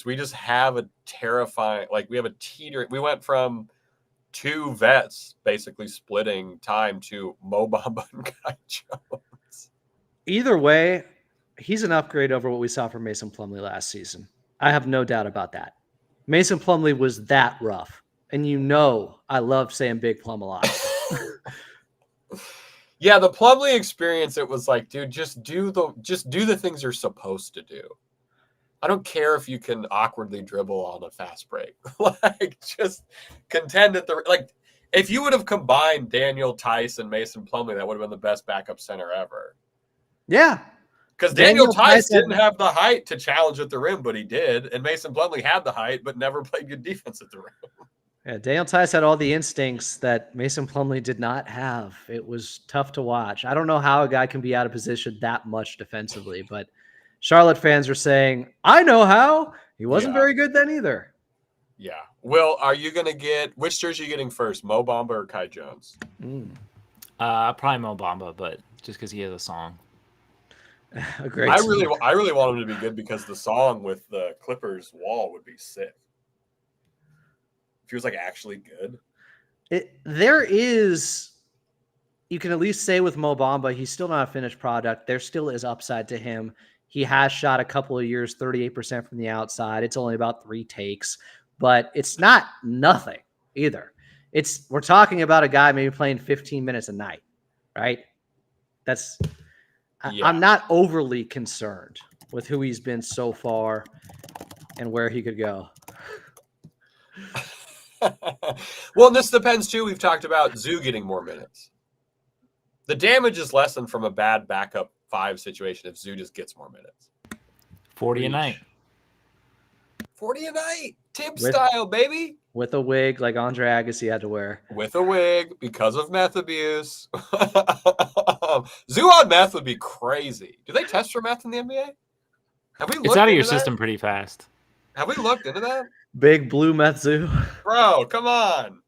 [SPEAKER 3] We just have a terrifying, we have a teeter. We went from two vets basically splitting time to Mo Bamba and Kai Jones.
[SPEAKER 2] Either way, he's an upgrade over what we saw from Mason Plumlee last season. I have no doubt about that. Mason Plumlee was that rough. And I love saying Big Plum a lot.
[SPEAKER 3] Yeah, the Plumlee experience, it was like, dude, just do the things you're supposed to do. I don't care if you can awkwardly dribble on a fast break. Just contend at if you would have combined Daniel Tice and Mason Plumlee, that would have been the best backup center ever.
[SPEAKER 2] Yeah.
[SPEAKER 3] Because Daniel Tice didn't have the height to challenge at the rim, but he did. And Mason Plumlee had the height, but never played good defense at the rim.
[SPEAKER 2] Yeah, Daniel Tice had all the instincts that Mason Plumlee did not have. It was tough to watch. I don't know how a guy can be out of position that much defensively, but Charlotte fans are saying, I know how. He wasn't very good then either.
[SPEAKER 3] Yeah. Will, are you going to get – which jersey are you getting first, Mo Bamba or Kai Jones?
[SPEAKER 1] Probably Mo Bamba, but just because he has a song.
[SPEAKER 2] A great.
[SPEAKER 3] I really want him to be good because the song with the Clippers wall would be sick. If he was like actually good.
[SPEAKER 2] There is, you can at least say with Mo Bamba, he's still not a finished product. There still is upside to him. He has shot a couple of years, 38% from the outside. It's only about 3 takes, but it's not nothing either. We're talking about a guy maybe playing 15 minutes a night, right? I'm not overly concerned with who he's been so far and where he could go.
[SPEAKER 3] Well, this depends too. We've talked about Zoo getting more minutes. The damage is lessened from a bad backup 5 situation if Zoo just gets more minutes.
[SPEAKER 1] 40 a night.
[SPEAKER 3] 40 a night. Tim style, baby.
[SPEAKER 2] With a wig like Andre Agassi had to wear.
[SPEAKER 3] With a wig because of meth abuse. Zoo on meth would be crazy. Do they test for meth in the NBA? Have we looked
[SPEAKER 1] It's out of your
[SPEAKER 3] into that?
[SPEAKER 1] system pretty fast.
[SPEAKER 3] Have we looked into that?
[SPEAKER 2] Big blue meth Zoo.
[SPEAKER 3] Bro, come on.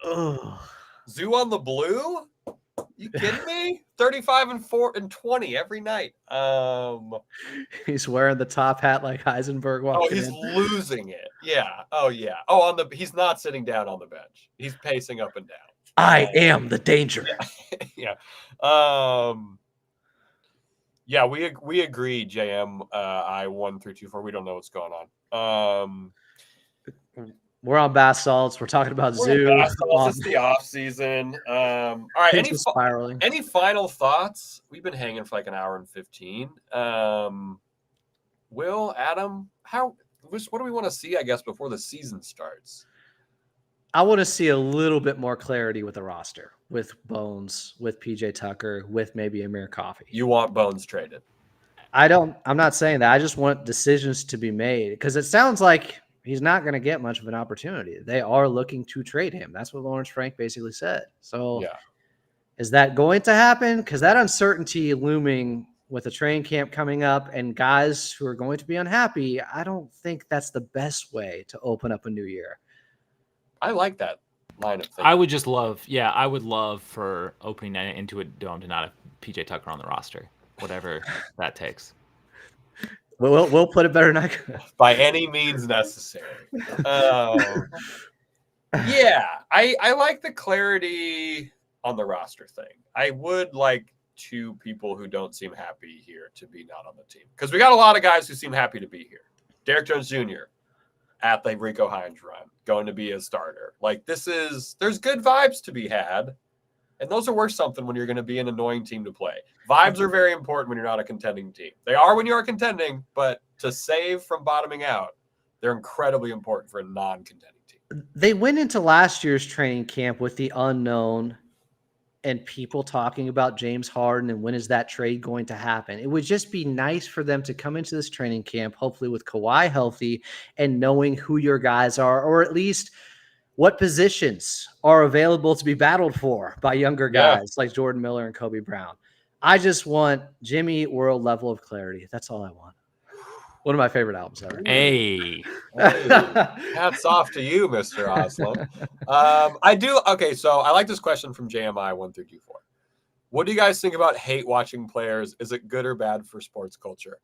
[SPEAKER 2] Oh.
[SPEAKER 3] Zoo on the blue? You kidding me? 35 and 20 every night.
[SPEAKER 2] He's wearing the top hat like Heisenberg walking
[SPEAKER 3] he's
[SPEAKER 2] in.
[SPEAKER 3] losing it. Yeah. Oh yeah. Oh, he's not sitting down on the bench. He's pacing up and down.
[SPEAKER 2] I am the danger.
[SPEAKER 3] Yeah. Yeah, we agree, JM. I 1 through 2 4. We don't know what's going on.
[SPEAKER 2] We're on bath salts. We're talking about Zoo.
[SPEAKER 3] It's the off season. All right. Any final thoughts? We've been hanging for like an hour and 15. Will, Adam, what do we want to see, I guess, before the season starts?
[SPEAKER 2] I want to see a little bit more clarity with the roster, with Bones, with PJ Tucker, with maybe Amir Coffey.
[SPEAKER 3] You want Bones traded?
[SPEAKER 2] I'm not saying that. I just want decisions to be made because it sounds like he's not going to get much of an opportunity. They are looking to trade him. That's what Lawrence Frank basically said. So is that going to happen? Because that uncertainty looming with a training camp coming up and guys who are going to be unhappy, I don't think that's the best way to open up a new year.
[SPEAKER 3] I like that line of thinking.
[SPEAKER 1] I would love for opening night Intuit Dome to not have PJ Tucker on the roster, whatever that takes.
[SPEAKER 2] We'll put it better than I could.
[SPEAKER 3] By any means necessary. Yeah, I like the clarity on the roster thing. I would like 2 people who don't seem happy here to be not on the team. Because we got a lot of guys who seem happy to be here. Derek Jones Jr., at the Rico Hines run, going to be a starter. Like, there's good vibes to be had. And those are worth something when you're going to be an annoying team to play. Vibes are very important when you're not a contending team. They are when you are contending, but to save from bottoming out, they're incredibly important for a non-contending team.
[SPEAKER 2] They went into last year's training camp with the unknown and people talking about James Harden and when is that trade going to happen. It would just be nice for them to come into this training camp, hopefully with Kawhi healthy and knowing who your guys are, or at least what positions are available to be battled for by younger guys like Jordan Miller and Kobe Brown. I just want Jimmy World level of clarity. That's all I want. One of my favorite albums ever.
[SPEAKER 1] Hey.
[SPEAKER 3] Hats off to you, Mr. Oslam. I do. Okay, so I like this question from JMI 1 through 2 4. What do you guys think about hate watching players? Is it good or bad for sports culture?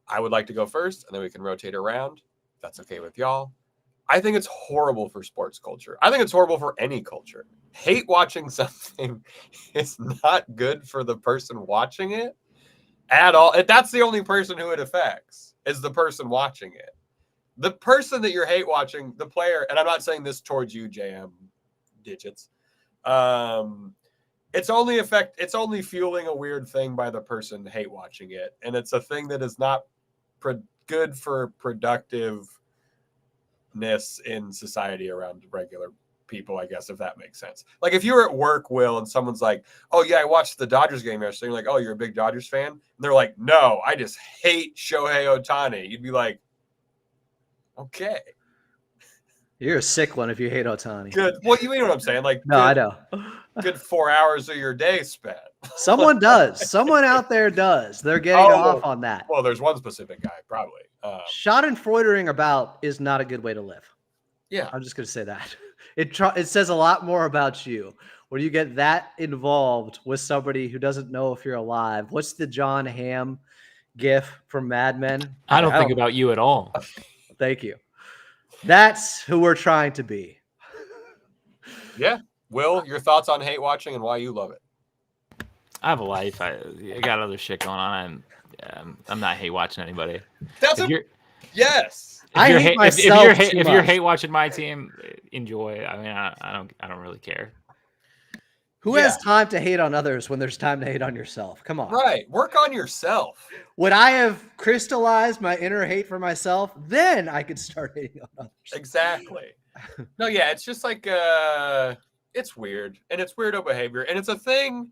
[SPEAKER 3] I would like to go first, and then we can rotate around. If that's okay with y'all. I think it's horrible for sports culture. I think it's horrible for any culture. Hate watching something is not good for the person watching it at all. That's the only person who it affects, is the person watching it. The person that you're hate watching, the player, and I'm not saying this towards you, JM digits. It's only fueling a weird thing by the person hate watching it. And it's a thing that is not good for productiveness in society around regular people, I guess, if that makes sense. Like if you're at work, Will, and someone's like, oh yeah, I watched the Dodgers game yesterday. You're like, oh, you're a big Dodgers fan? And they're like, no, I just hate Shohei Ohtani. You'd be like, okay.
[SPEAKER 2] You're a sick one if you hate Ohtani.
[SPEAKER 3] Good. Well, you know what I'm saying? Like,
[SPEAKER 2] no, I know.
[SPEAKER 3] Good 4 hours of your day spent.
[SPEAKER 2] Someone does. Someone out there does. They're getting off on that.
[SPEAKER 3] Well, there's one specific guy, probably.
[SPEAKER 2] Schadenfreudering about is not a good way to live.
[SPEAKER 3] Yeah.
[SPEAKER 2] I'm just going to say that. It says a lot more about you when you get that involved with somebody who doesn't know if you're alive. What's the John Hamm gif from Mad Men?
[SPEAKER 1] I don't think about you at all.
[SPEAKER 2] Thank you. That's who we're trying to be.
[SPEAKER 3] Yeah. Will, your thoughts on hate watching and why you love it?
[SPEAKER 1] I have a life. I got other shit going on. I'm not hate watching anybody.
[SPEAKER 3] Yes.
[SPEAKER 2] I hate myself
[SPEAKER 1] if you're hate watching my team, enjoy. I mean, I don't really care.
[SPEAKER 2] Who has time to hate on others when there's time to hate on yourself? Come on.
[SPEAKER 3] Right. Work on yourself.
[SPEAKER 2] Would I have crystallized my inner hate for myself, then I could start hating on others.
[SPEAKER 3] Exactly. No, yeah, it's just like it's weird. And it's weirdo behavior. And it's a thing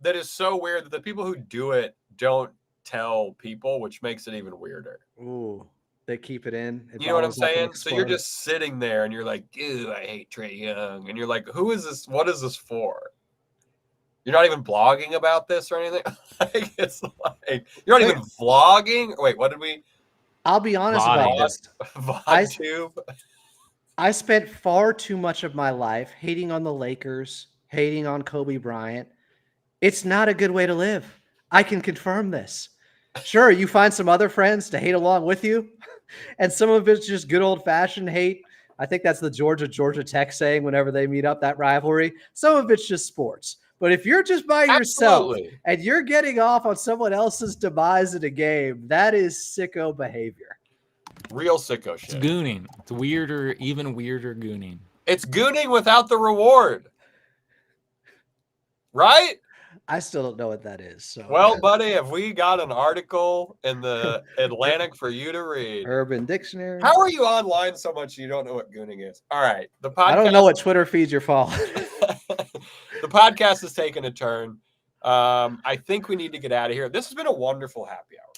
[SPEAKER 3] that is so weird that the people who do it don't tell people, which makes it even weirder.
[SPEAKER 2] Ooh. They keep it in.
[SPEAKER 3] You know what I'm saying? So you're just sitting there and you're like, ew, I hate Trae Young. And you're like, who is this? What is this for? You're not even blogging about this or anything? Like, it's like, you're not even vlogging? Wait, what did we?
[SPEAKER 2] I'll be honest about this.
[SPEAKER 3] VodTube?
[SPEAKER 2] I spent far too much of my life hating on the Lakers, hating on Kobe Bryant. It's not a good way to live. I can confirm this. Sure, you find some other friends to hate along with you, and some of it's just good old-fashioned hate. I think that's the Georgia Tech saying whenever they meet up, that rivalry. Some of it's just sports. But if you're just by yourself and you're getting off on someone else's demise in a game, that is sicko behavior.
[SPEAKER 3] Real sicko shit.
[SPEAKER 1] It's gooning. It's weirder, even weirder gooning.
[SPEAKER 3] It's gooning without the reward. Right?
[SPEAKER 2] I still don't know what that is. So.
[SPEAKER 3] Well, buddy, have we got an article in the Atlantic for you to read?
[SPEAKER 2] Urban Dictionary.
[SPEAKER 3] How are you online so much you don't know what gooning is? All right. The podcast,
[SPEAKER 2] I don't know what Twitter feeds you're following.
[SPEAKER 3] The podcast has taken a turn. I think we need to get out of here. This has been a wonderful happy hour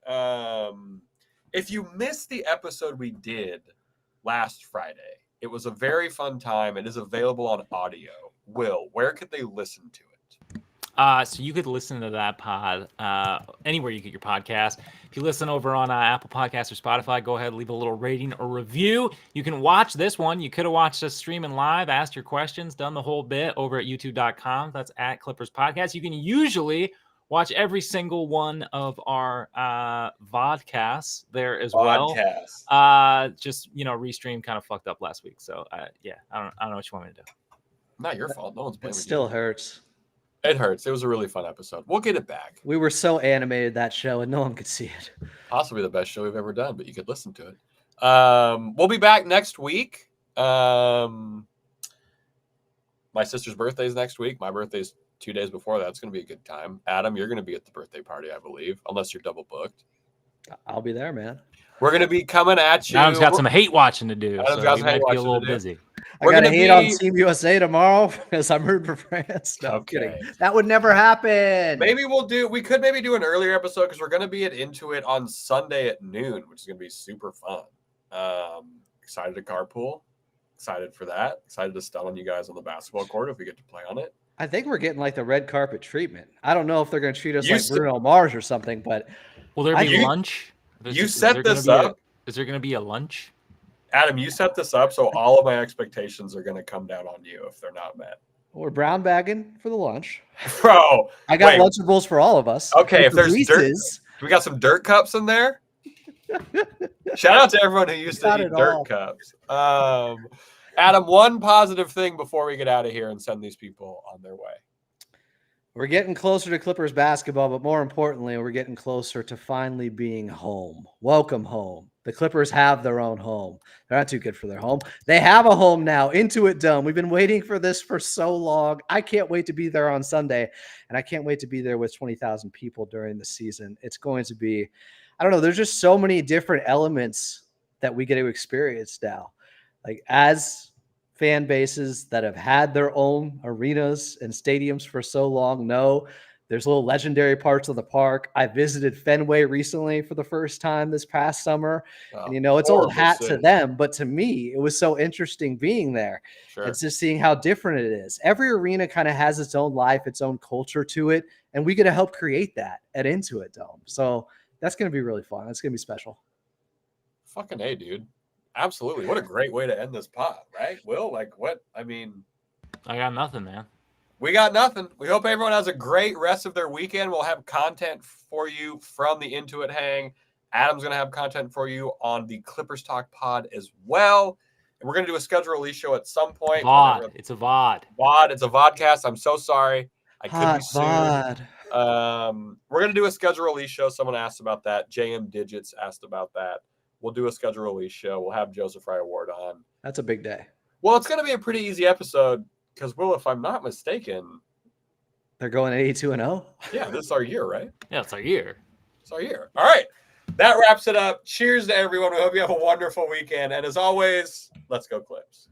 [SPEAKER 3] pod. If you missed the episode we did last Friday, it was a very fun time. It is available on audio. Will, where could they listen to it?
[SPEAKER 1] So you could listen to that pod anywhere you get your podcast. If you listen over on Apple Podcasts or Spotify, go ahead and leave a little rating or review. You can watch this one. You could have watched us streaming live, asked your questions, done the whole bit over at youtube.com. That's at Clippers Podcast. You can usually watch every single one of our vodcasts there as well. Just, Restream kind of fucked up last week. So, I don't know what you want me to do.
[SPEAKER 3] Not your fault. No one's blaming you.
[SPEAKER 2] It still hurts.
[SPEAKER 3] It hurts. It was a really fun episode. We'll get it back.
[SPEAKER 2] We were so animated that show, and no one could see it.
[SPEAKER 3] Possibly the best show we've ever done, but you could listen to it. We'll be back next week. My sister's birthday is next week. My birthday's 2 days before that. It's going to be a good time. Adam, you're going to be at the birthday party, I believe, unless you're double booked.
[SPEAKER 2] I'll be there, man.
[SPEAKER 3] We're going to be coming at you.
[SPEAKER 1] Adam's got some hate watching to do.
[SPEAKER 3] Adam's
[SPEAKER 1] got some hate watching a little busy.
[SPEAKER 2] I got to hate on Team USA tomorrow because I'm rooting for France. No, I'm kidding. That would never happen.
[SPEAKER 3] We could maybe do an earlier episode because we're going to be at Intuit on Sunday at noon, which is going to be super fun. Excited to carpool. Excited for that. Excited to stun on you guys on the basketball court if we get to play on it.
[SPEAKER 2] I think we're getting like the red carpet treatment. I don't know if they're going to treat us like Bruno Mars or something, but
[SPEAKER 1] will there be lunch?
[SPEAKER 3] You set this up.
[SPEAKER 1] Is there going to be a lunch?
[SPEAKER 3] Adam, you set this up, so all of my expectations are going to come down on you if they're not met.
[SPEAKER 2] We're brown bagging for the lunch.
[SPEAKER 3] Bro.
[SPEAKER 2] I got Lunchables for all of us.
[SPEAKER 3] Okay, if there's dirt, we got some dirt cups in there. Shout out to everyone who used to eat dirt cups. Adam, one positive thing before we get out of here and send these people on their way.
[SPEAKER 2] We're getting closer to Clippers basketball, but more importantly, we're getting closer to finally being home. Welcome home. The Clippers have their own home. They're not too good for their home. They have a home now, Intuit Dome. We've been waiting for this for so long. I can't wait to be there on Sunday, and I can't wait to be there with 20,000 people during the season. It's going to be, I don't know, there's just so many different elements that we get to experience now. Like as fan bases that have had their own arenas and stadiums for so long know there's little legendary parts of the park. I visited Fenway recently for the first time this past summer. And, it's old hat to them, but to me, it was so interesting being there. Sure. It's just seeing how different it is. Every arena kind of has its own life, its own culture to it, and we get to help create that at Intuit Dome. So that's going to be really fun. That's going to be special.
[SPEAKER 3] Fucking A, dude. Absolutely. What a great way to end this pod, right? Will, like what? I mean,
[SPEAKER 1] I got nothing, man.
[SPEAKER 3] we got nothing. We hope everyone has a great rest of their weekend. We'll have content for you from the Intuit Hang. Adam's going to have content for you on the Clippers Talk pod as well. And we're going to do a schedule release show at some point.
[SPEAKER 1] VOD. It's a VOD.
[SPEAKER 3] VOD. It's a vodcast. I'm so sorry. I could be sued.
[SPEAKER 2] VOD.
[SPEAKER 3] We're going to do a schedule release show. Someone asked about that. JM Digits asked about that. We'll do a schedule release show. We'll have Joseph Fry Award on.
[SPEAKER 2] That's a big day.
[SPEAKER 3] Well, it's going to be a pretty easy episode because, Will, if I'm not mistaken,
[SPEAKER 2] they're going 82-0.
[SPEAKER 3] Yeah, this is our year, right?
[SPEAKER 1] Yeah, it's our year.
[SPEAKER 3] It's our year. All right. That wraps it up. Cheers to everyone. We hope you have a wonderful weekend. And as always, let's go Clips.